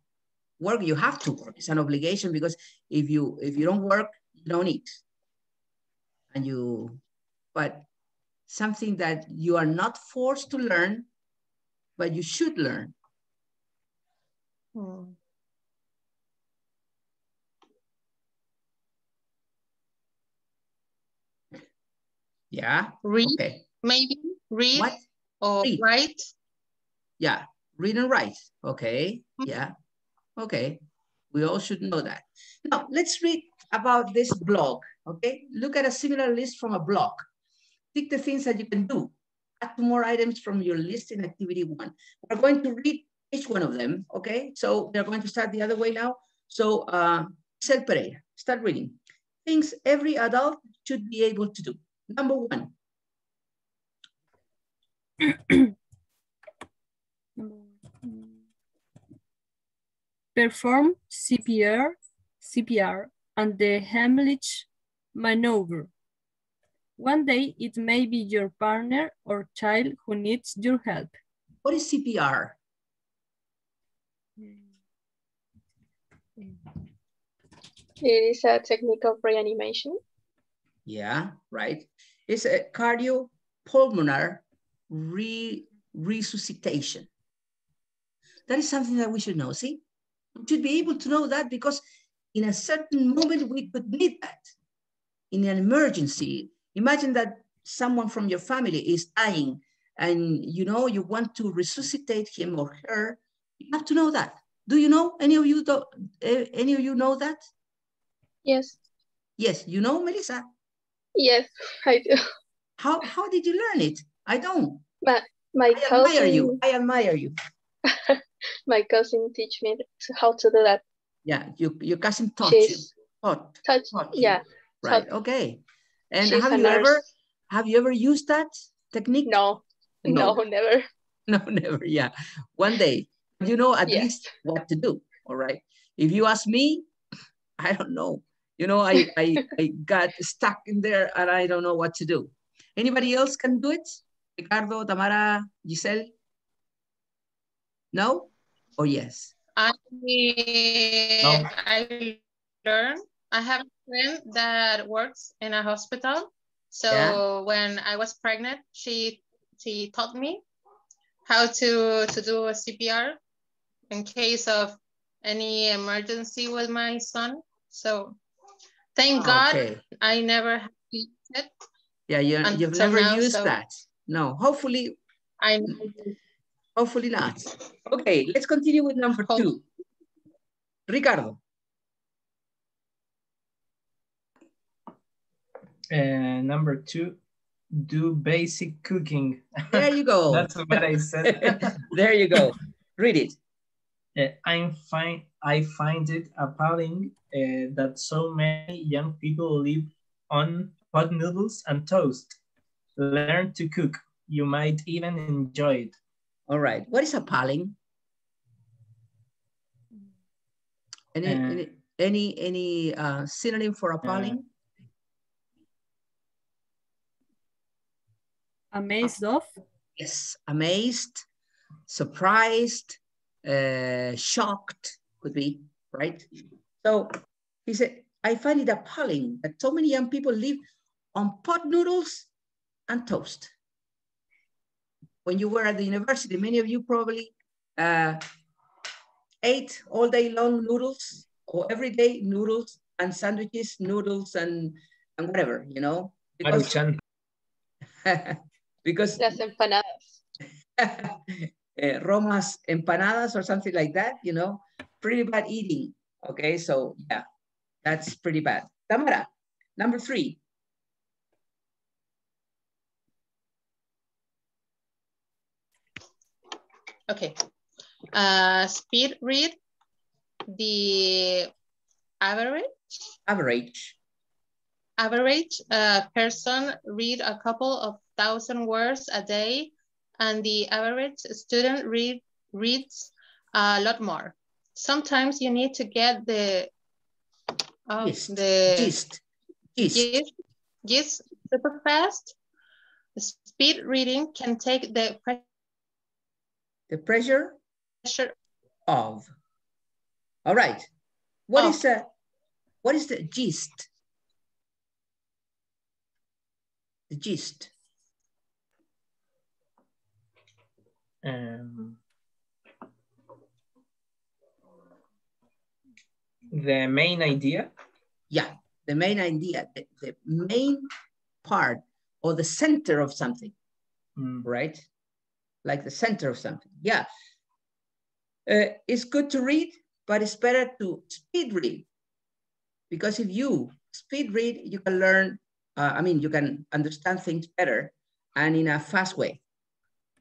Work, you have to work. It's an obligation, because if you don't work, you don't eat. But something that you are not forced to learn, but you should learn. Yeah. Read. Okay. Maybe read. What? Or read. Write. Yeah. Read and write. Okay. Yeah. Okay. We all should know that. Now, let's read about this blog. Okay. Look at a similar list from a blog. Pick the things that you can do. Add 2 more items from your list in activity 1. We're going to read each one of them. Okay. So we're going to start the other way now. So, Cel Pereira, start reading. things every adult should be able to do. Number one. Perform CPR and the Heimlich maneuver. One day, it may be your partner or child who needs your help. What is CPR? It is a technique of reanimation. Yeah, right. It's a cardiopulmonary resuscitation. That is something that we should know, see? We should be able to know that because in a certain moment, we could need that. In an emergency, imagine that someone from your family is dying and you know you want to resuscitate him or her. You have to know that. Do you know? Any of you know that? Yes. Yes, you know, Melissa? Yes, I do. How did you learn it? I don't. My cousin. I admire you. My cousin teach me how to do that. Yeah, your cousin taught you. Taught yeah. you. Right. Okay. And She's have you ever used that technique? No, never. No, never. Yeah. One day, you know at least what to do. All right. If you ask me, I don't know. You know, I got stuck in there and I don't know what to do. Anybody else can do it? Ricardo, Tamara, Giselle? No? Or yes? I learned. I have a friend that works in a hospital. So when I was pregnant, she taught me how to do a CPR in case of any emergency with my son. So thank God I never had to use it. Yeah, you've never used that. No, hopefully not. Okay, let's continue with number 2. Ricardo. Number 2, do basic cooking. There you go. That's what I said. There you go. Read it. I find it appalling that so many young people live on pot noodles and toast. Learn to cook. You might even enjoy it. All right. What is appalling? Any synonym for appalling? Amazed of? Yes, amazed, surprised, shocked could be, right? So he said, I find it appalling that so many young people live on pot noodles and toast. When you were at the university, many of you probably ate all day long noodles, or every day noodles and sandwiches, noodles and whatever, you know. Because las empanadas. Roma's empanadas or something like that, you know, pretty bad eating. Okay, so yeah, that's pretty bad. Tamara, number 3. Okay. Speed read the average person read a couple of thousand words a day, and the average student reads a lot more. Sometimes you need to get the gist super fast. Speed reading can take the pressure of. All right. What is the gist? The gist. The main idea? Yeah, the main idea, the main part or the center of something, right? Like the center of something, yeah. It's good to read, but it's better to speed read. Because if you speed read, you can learn, you can understand things better and in a fast way,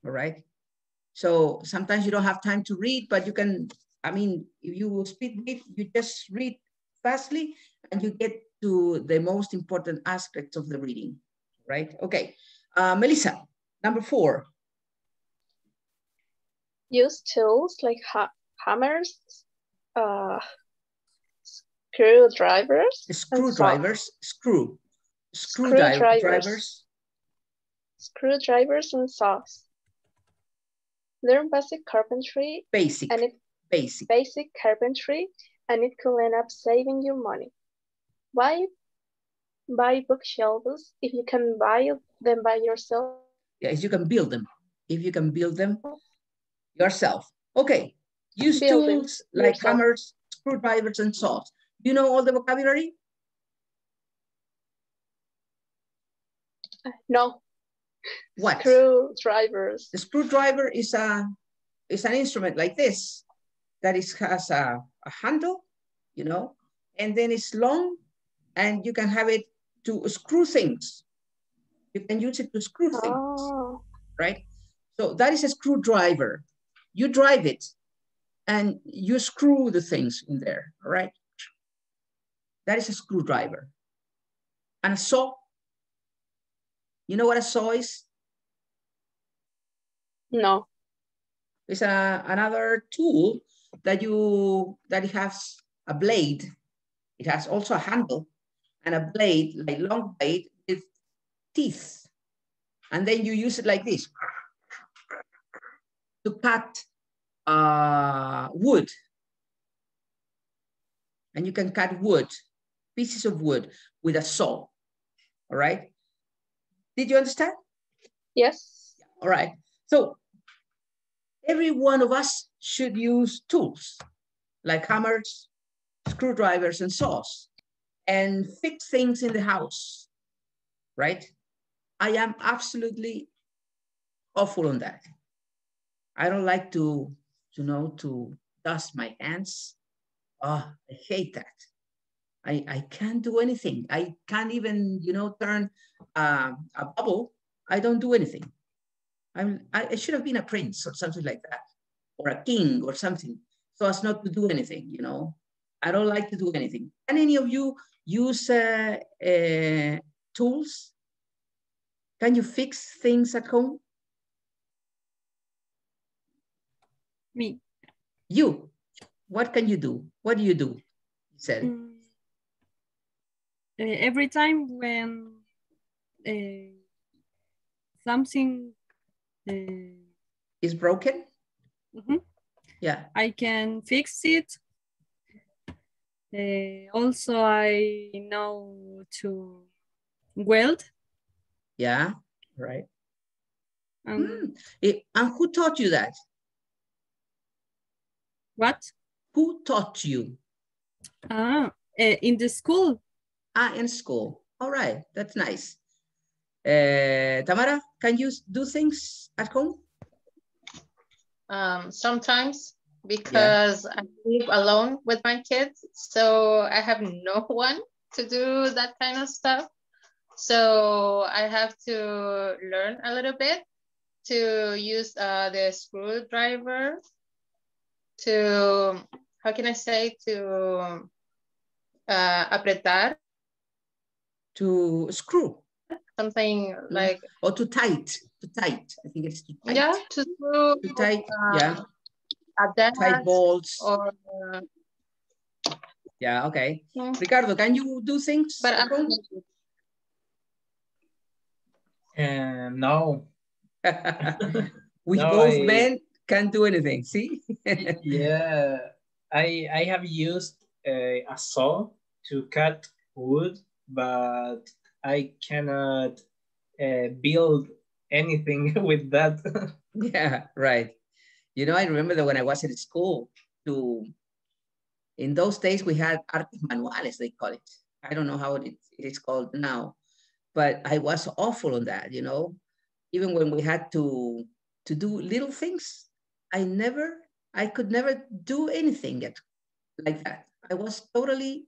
all right? So sometimes you don't have time to read, but you can, if you speed read, you just read fastly and you get to the most important aspects of the reading, right? Okay, Melissa, number 4. Use tools like hammers, screwdrivers, and Screwdrivers, screwdrivers and saws. Learn basic carpentry, basic carpentry, and it could end up saving you money. Buy bookshelves if you can buy them by yourself. Yes, you can build them. If you can build them yourself. Okay, use tools like hammers, screwdrivers, and saws. You know all the vocabulary? No. What? Screwdrivers. The screwdriver is an instrument like this that has a handle, you know, and then it's long, and you can have it to screw things. You can use it to screw things, right? So that is a screwdriver. You drive it, and you screw the things in there, all right? That is a screwdriver. And a saw, you know what a saw is? No. It's another tool that it has a blade. It has also a handle and a blade, like long blade with teeth. And then you use it like this to cut wood. And you can cut wood, pieces of wood with a saw, all right? Did you understand? Yes. All right. So every one of us should use tools like hammers, screwdrivers, and saws, and fix things in the house, right? I am absolutely awful on that. I don't like to dust my hands. Oh, I hate that. I can't do anything. I can't even, turn a bubble. I don't do anything. I should have been a prince or something like that, or a king or something, so as not to do anything, I don't like to do anything. Can any of you use tools? Can you fix things at home? Me. You. What can you do? What do you do? You said. Every time when something is broken, yeah, I can fix it. Also, I know to weld. Yeah, right. And who taught you that? What? Who taught you? In the school. In school. All right, that's nice. Tamara, can you do things at home? Sometimes, because I live alone with my kids, so I have no one to do that kind of stuff. So I have to learn a little bit to use the screwdriver to, how can I say, to apretar. To screw. Something like. Or to tight. To tight. I think it's to tight. Yeah, to screw. To tight, yeah. Tight bolts. Or, yeah, okay. Yeah. Ricardo, can you do things at home? No. Both men can't do anything, see? Yeah, I have used a saw to cut wood, but I cannot build anything with that. Yeah, right. I remember that when I was in school, in those days we had artes manuales, they call it. I don't know how it is called now, but I was awful on that, even when we had to do little things, I could never do anything like that. I was totally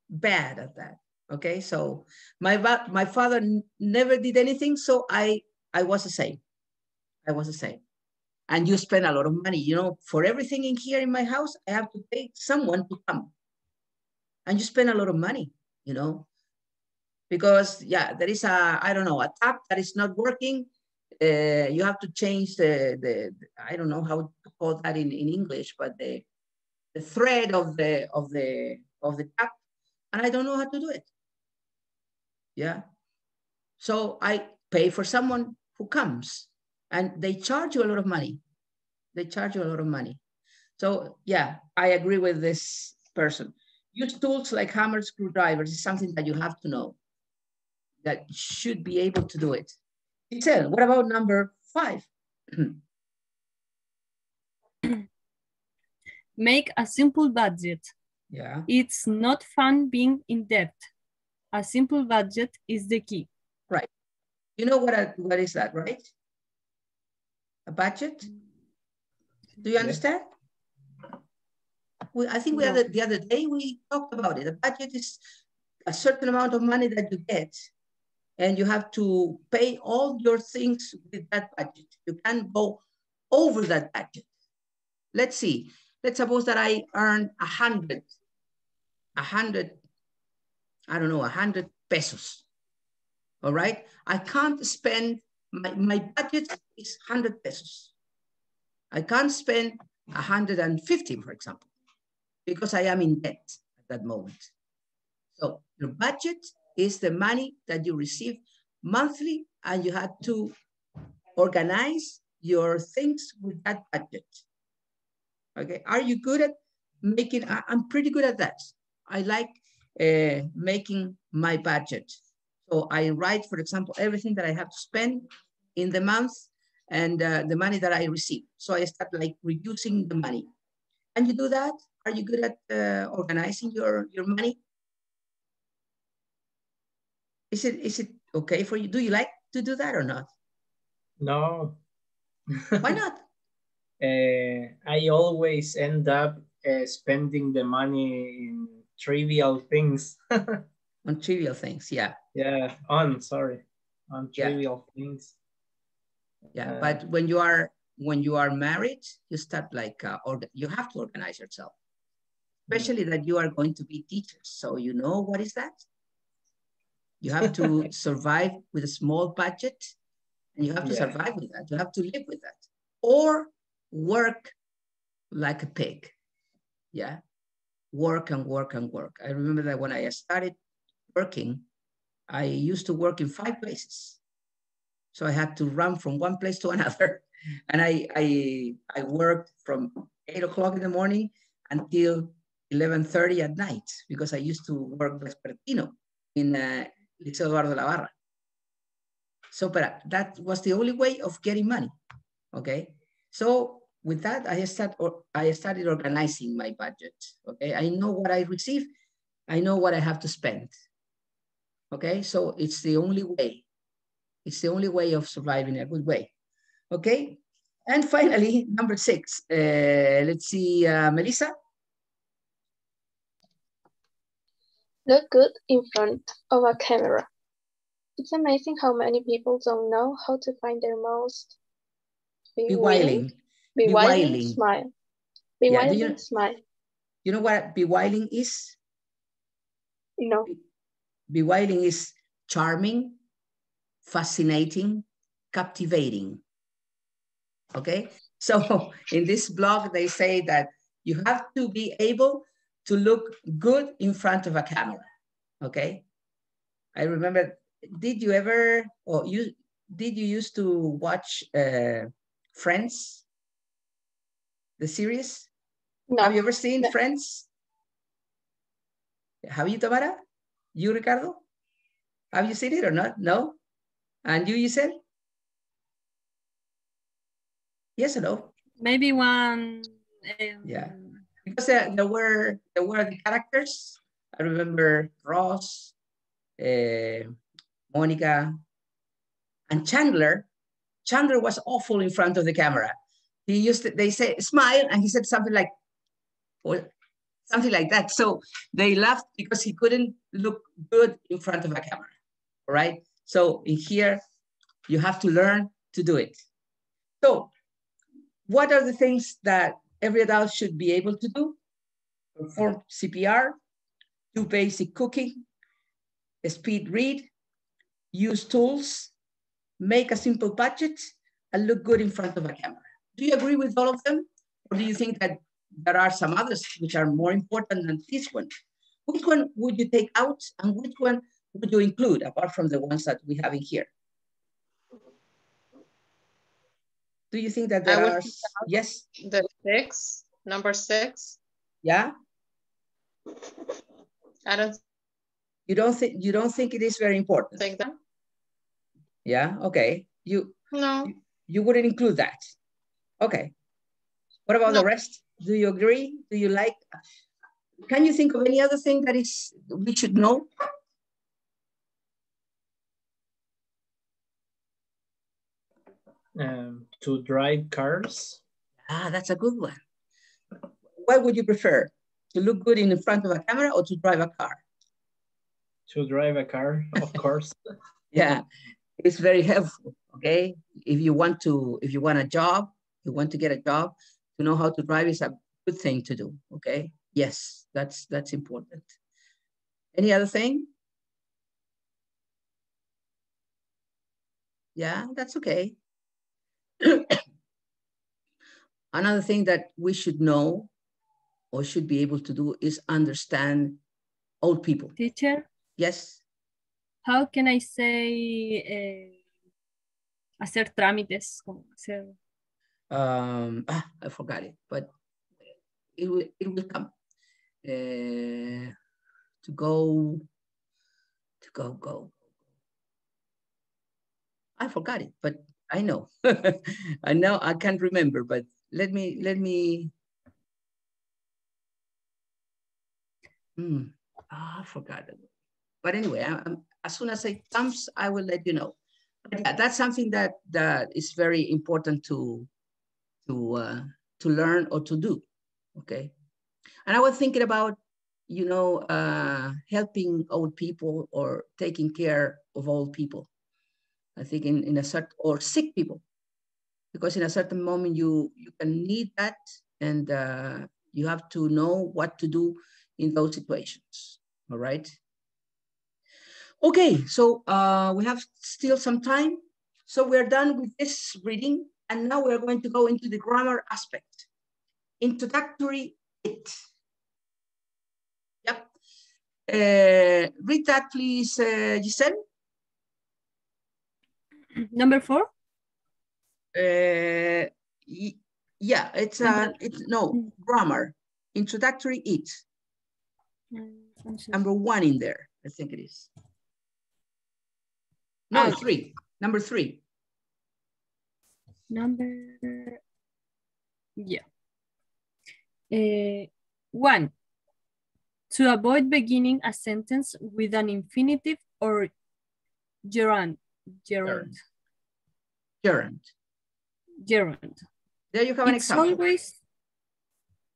bad at that. Okay, so my father never did anything, so I was the same. I was the same. And you spend a lot of money, for everything in here in my house, I have to pay someone to come. and you spend a lot of money, you know, because yeah, there is I don't know, a tap that is not working. You have to change the I don't know how to call that in English, but the thread of the tap, and I don't know how to do it. Yeah. So I pay for someone who comes, and they charge you a lot of money. They charge you a lot of money. So yeah, I agree with this person. Use tools like hammer, screwdrivers is something that you have to know, that you should be able to do it. Itzel, what about number 5? Make a simple budget. Yeah. It's not fun being in debt. A simple budget is the key. Right. You know what is that, right? A budget? Do you understand? I think the other day we talked about it. A budget is a certain amount of money that you get, and you have to pay all your things with that budget. You can't go over that budget. Let's see. Let's suppose that I earn 100, I don't know, 100 pesos. All right. I can't spend, my budget is 100 pesos. I can't spend 150, for example, because I am in debt at that moment. So your budget is the money that you receive monthly, and you have to organize your things with that budget. Okay, are you good at making? I'm pretty good at that. I like making my budget. So I write, for example, everything that I have to spend in the month and the money that I receive. So I start like reducing the money. Can you do that? Are you good at organizing your money? Is it okay for you? Do you like to do that or not? No. Why not? I always end up spending the money in trivial things. On trivial things, yeah. Yeah, on trivial things. Yeah, but when you are married, you start like you have to organize yourself, especially that you are going to be teachers. So you know what is that? You have to survive with a small budget, and you have to survive with that. You have to live with that, or work like a pig. Yeah, work and work and work. I remember that when I started working, I used to work in 5 places. So I had to run from one place to another. And I worked from 8 o'clock in the morning until 11:30 at night, because I used to work vespertino in Liceo Eduardo La Barra. So but that was the only way of getting money, okay? So with that, I started organizing my budget, okay? I know what I receive. I know what I have to spend, okay? So it's the only way. It's the only way of surviving a good way, okay? And finally, number 6, let's see, Melissa. Look good in front of a camera. It's amazing how many people don't know how to find their most bewailing smile. Bewailing smile. You know what bewailing is? No. Bewailing is charming, fascinating, captivating. Okay, so in this blog, they say that you have to be able to look good in front of a camera. Okay, I remember, did you ever, or did you used to watch Friends, the series? No. Have you ever seen Friends? Have you, Tamara? You, Ricardo? Have you seen it or not? No? And you said? Yes or no? Maybe one. Yeah, because there were the characters. I remember Ross, Monica, and Chandler. Chandler was awful in front of the camera. They say smile, and he said something like, well, something like that. So they laughed because he couldn't look good in front of a camera, right? So in here, you have to learn to do it. So what are the things that every adult should be able to do? Perform CPR, do basic cooking, speed read, use tools, make a simple budget, and look good in front of a camera. Do you agree with all of them? Or do you think that there are some others which are more important than this one? Which one would you take out and which one would you include apart from the ones that we have in here? Do you think that there are, yes? The number 6. Yeah? I don't You don't think it is very important? think that. Yeah, okay. No. You wouldn't include that. Okay. What about the rest? Do you agree? Do you like? Can you think of any other thing that is we should know? To drive cars. Ah, that's a good one. What would you prefer? To look good in front of a camera or to drive a car? To drive a car, of course. Yeah, it's very helpful, okay? If you want a job, you want to get a job, to know how to drive is a good thing to do, okay? Yes, that's important. Any other thing? Yeah, that's okay. Another thing that we should know or should be able to do is understand old people. Teacher? Yes? How can I say hacer trámites? I forgot it, but it will come. To go. I forgot it, but I know. I know I can't remember, but let me. I forgot it. But anyway, as soon as it comes, I will let you know. But yeah, that's something that is very important to learn or to do. Okay. And I was thinking about, helping old people or taking care of old people. I think in a certain, or sick people, because in a certain moment you can need that, and you have to know what to do in those situations. All right. Okay, so we have still some time. So we're done with this reading, and now we're going to go into the grammar aspect. Introductory it. Yep. Read that, please, Giselle. Number 4? Yeah, it's no, grammar. Introductory it. Number 1 in there, I think it is. No, 3. Number 3. Yeah. 1. To avoid beginning a sentence with an infinitive or gerund. Gerund. There you have an example.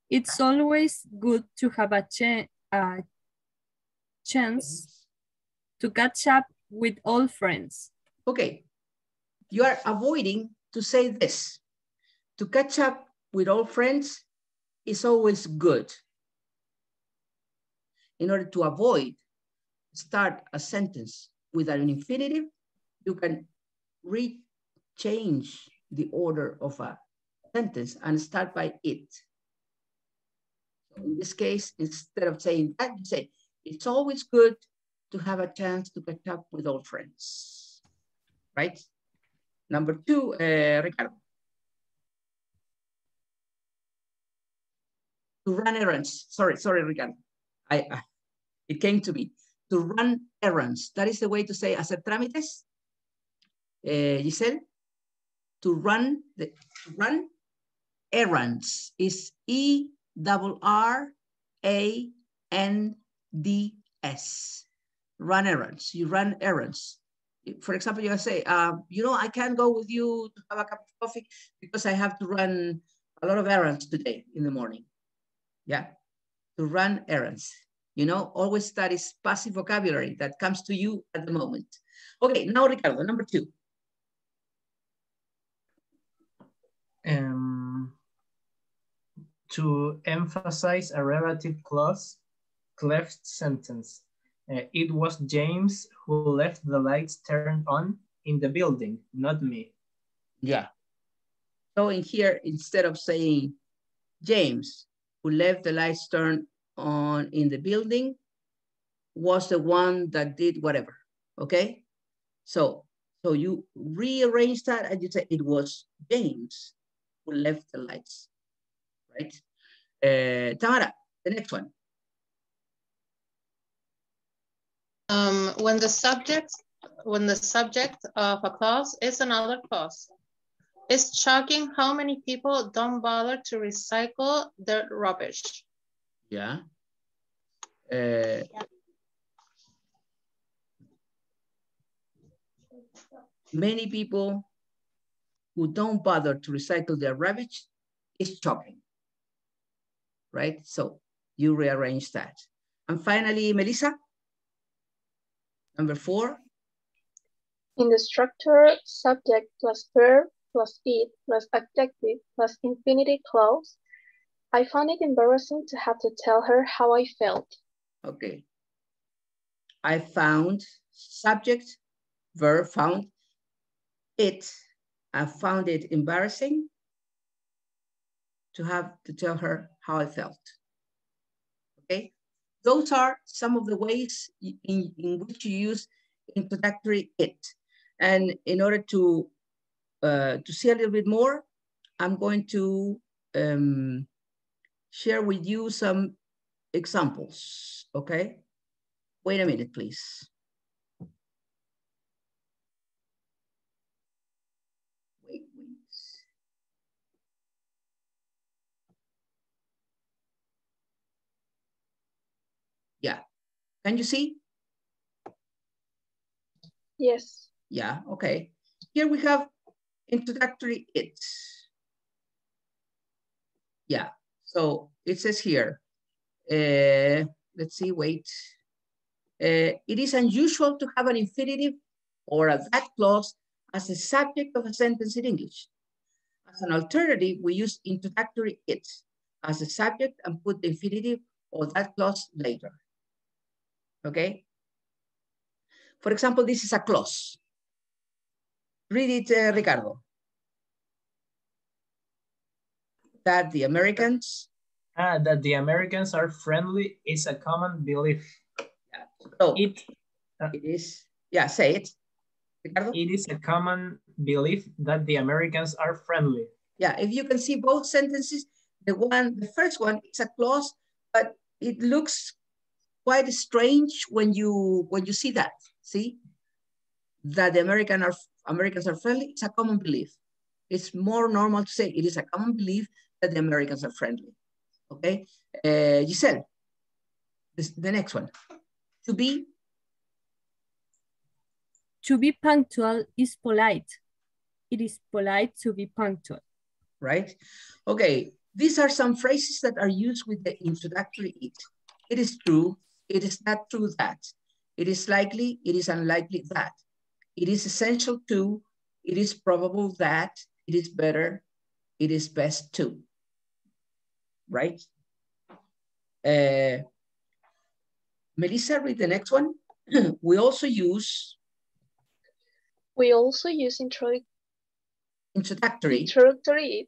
It's always good to have a chance to catch up with old friends. Okay, you are avoiding to say this. To catch up with old friends is always good. In order to avoid start a sentence with an infinitive, you can change the order of a sentence and start by it. So in this case, instead of saying that, you say, it's always good to have a chance to catch up with old friends, right? Number 2, Ricardo. To run errands. Sorry, Ricardo. It came to me. To run errands. That is the way to say hacer trámites. Giselle, to run errands is ERRANDS. Run errands. You run errands. For example, you say, I can't go with you to have a cup of coffee because I have to run a lot of errands today in the morning. Yeah, to run errands. Always that is passive vocabulary that comes to you at the moment. Okay, now Ricardo, number 2. To emphasize a relative clause cleft sentence. It was James who left the lights turned on in the building, not me. Yeah. So in here, instead of saying James, who left the lights turned on in the building, was the one that did whatever, okay? So you rearrange that and you say it was James who left the lights, right? Tamara, the next one. When the subject of a clause is another clause. It's shocking how many people don't bother to recycle their rubbish. Yeah. Many people who don't bother to recycle their rubbish is shocking, right? So you rearrange that. And finally, Melissa, number 4. In the structure, subject plus verb plus it plus adjective plus infinitive clause, I found it embarrassing to have to tell her how I felt. Okay. I found subject, verb found it. I found it embarrassing to have to tell her how I felt. Okay. Those are some of the ways in which you use introductory it. And in order to see a little bit more, I'm going to share with you some examples, okay? Wait a minute, please. Wait. Yeah, can you see? Yes. Yeah, okay. Here we have introductory it. Yeah, so it says here, let's see, wait. It is unusual to have an infinitive or a that clause as a subject of a sentence in English. As an alternative, we use introductory it as a subject and put the infinitive or that clause later. Okay? For example, this is a clause. Read it, Ricardo. That the Americans... that the Americans are friendly is a common belief. Yeah. So it is, yeah, say it, Ricardo. It is a common belief that the Americans are friendly. Yeah, if you can see both sentences, the first one is a clause, but it looks quite strange when you see that. See, that the Americans are friendly. It's a common belief. It's more normal to say it is a common belief that the Americans are friendly. Okay, Giselle, the next one. To be punctual is polite. It is polite to be punctual. Right? Okay, these are some phrases that are used with the introductory it. It is true, it is not true that. It is likely, it is unlikely that. It is essential to, it is probable that, it is better, it is best to. Right? Melissa, read the next one. We also use introductory introductory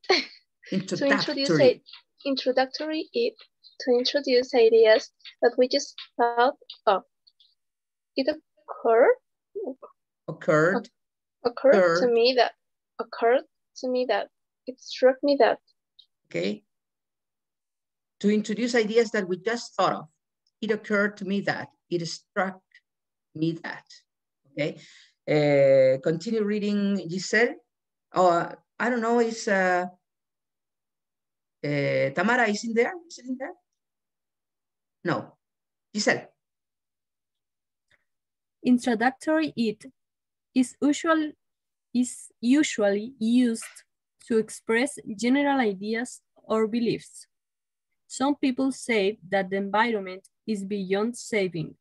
it to introduce ideas that we just thought of. It occurred to me that it struck me that. Okay. To introduce ideas that we just thought of. It occurred to me that. It struck me that. Okay. Continue reading, Giselle. Oh, I don't know, is Tamara is in there? Is it in there? No. Giselle. Introductory it is usually used to express general ideas or beliefs. Some people say that the environment is beyond saving.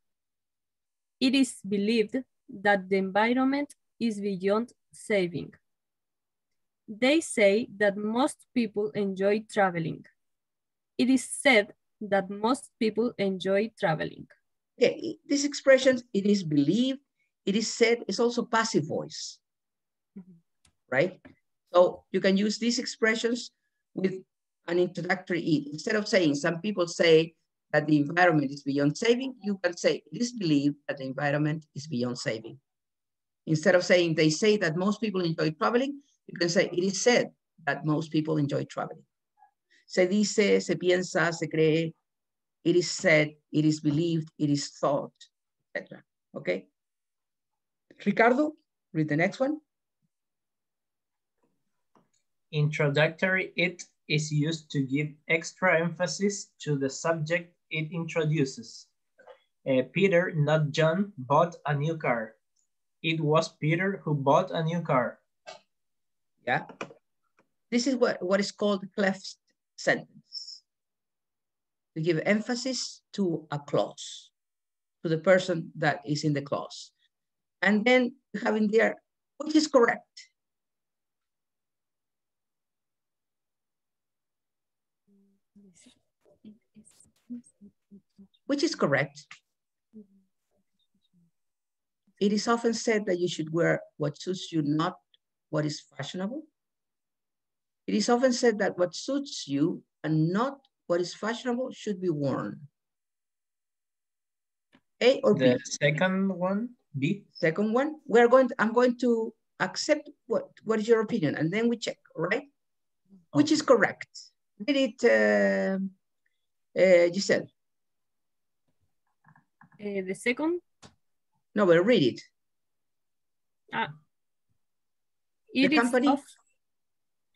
It is believed that the environment is beyond saving. They say that most people enjoy traveling. It is said that most people enjoy traveling. Okay, this expression, it is believed, it is said, is also passive voice, right? So you can use these expressions with an introductory it. Instead of saying, some people say that the environment is beyond saving, you can say, it is believed that the environment is beyond saving. Instead of saying, they say that most people enjoy traveling, you can say, it is said that most people enjoy traveling. Se dice, se piensa, se cree, it is said, it is believed, it is thought, etc. Okay? Ricardo, read the next one. Introductory it is used to give extra emphasis to the subject it introduces. Peter, not John, bought a new car. It was Peter who bought a new car. Yeah. This is what is called cleft sentence. To give emphasis to a clause, to the person that is in the clause. And then you have in there, which is correct. Which is correct. It is often said that you should wear what suits you, not what is fashionable. It is often said that what suits you and not what is fashionable should be worn. A or B? The second one, B. Second one, I'm going to accept what is your opinion, and then we check, right? Okay. Which is correct? Read it, Giselle. The second? No, but read it. It the company?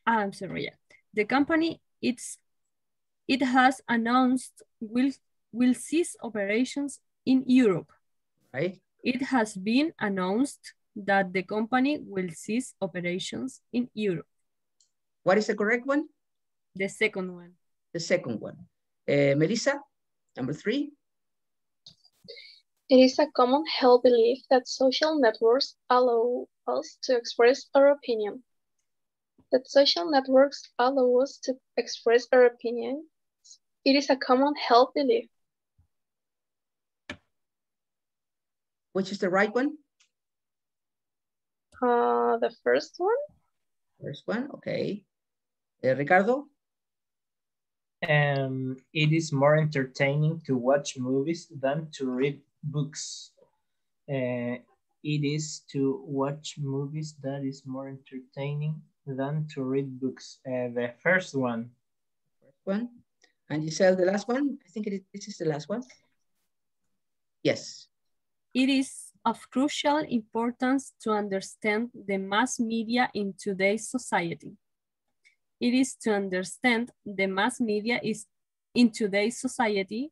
I'm sorry, yeah. The company, it has announced will cease operations in Europe. Right. It has been announced that the company will cease operations in Europe. What is the correct one? The second one. The second one. Melissa, number 3. It is a common held belief that social networks allow us to express our opinion. That social networks allow us to express our opinion. It is a common held belief. Which is the right one? The first one. First one, okay. Ricardo? It is more entertaining to watch movies than to read books. It is to watch movies that is more entertaining than to read books. The first one. First one. And Giselle, the last one? I think this is the last one. Yes. It is of crucial importance to understand the mass media in today's society. It is to understand the mass media is in today's society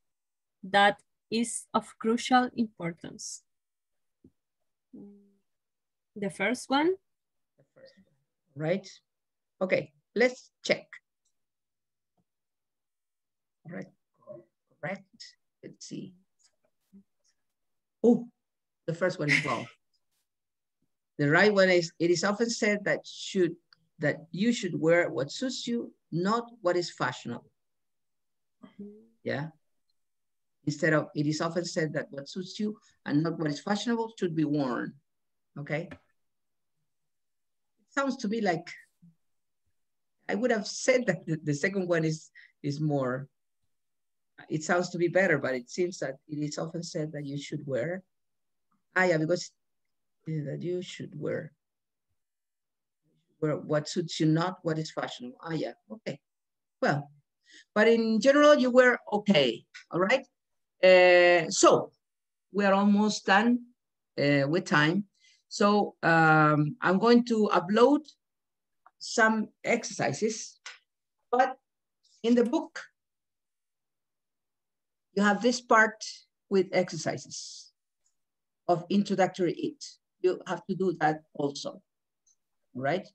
that is of crucial importance. The first one? The first one, right? Okay, let's check. All right, correct. Let's see. Oh, the first one is wrong. The right one is, it is often said that you should wear what suits you, not what is fashionable. Yeah. Instead of, it is often said that what suits you and not what is fashionable should be worn. Okay. It sounds to me like, I would have said that the second one is more, it sounds to be better, but it seems that it is often said that you should wear. Yeah, because that you should wear what suits you, not what is fashionable. Yeah, okay. Well, but in general, you were okay, all right? So we are almost done with time. So I'm going to upload some exercises, but in the book, you have this part with exercises of introductory it. You have to do that also, right?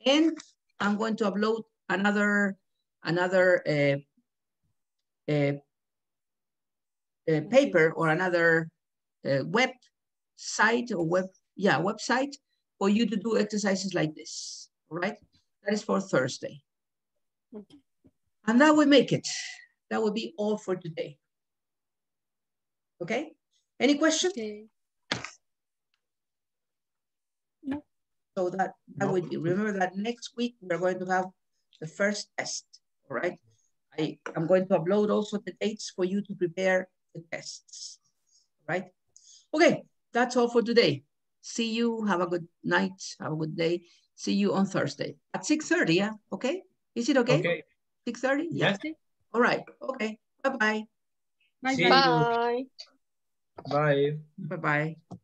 And I'm going to upload another paper or another website or website for you to do exercises like this, all right? That is for Thursday. Okay. And that will make it. that will be all for today. Okay? Any questions? Okay. No. So that would be, remember that next week we're going to have the first test, all right? I'm going to upload also the dates for you to prepare the tests, right? Okay, that's all for today. See you, have a good night, have a good day. See you on Thursday at 6:30, yeah? Okay? Is it okay? Okay. 6:30? Yeah. Okay. All right, okay, bye-bye. Bye See bye. you. Bye. Bye. Bye-bye.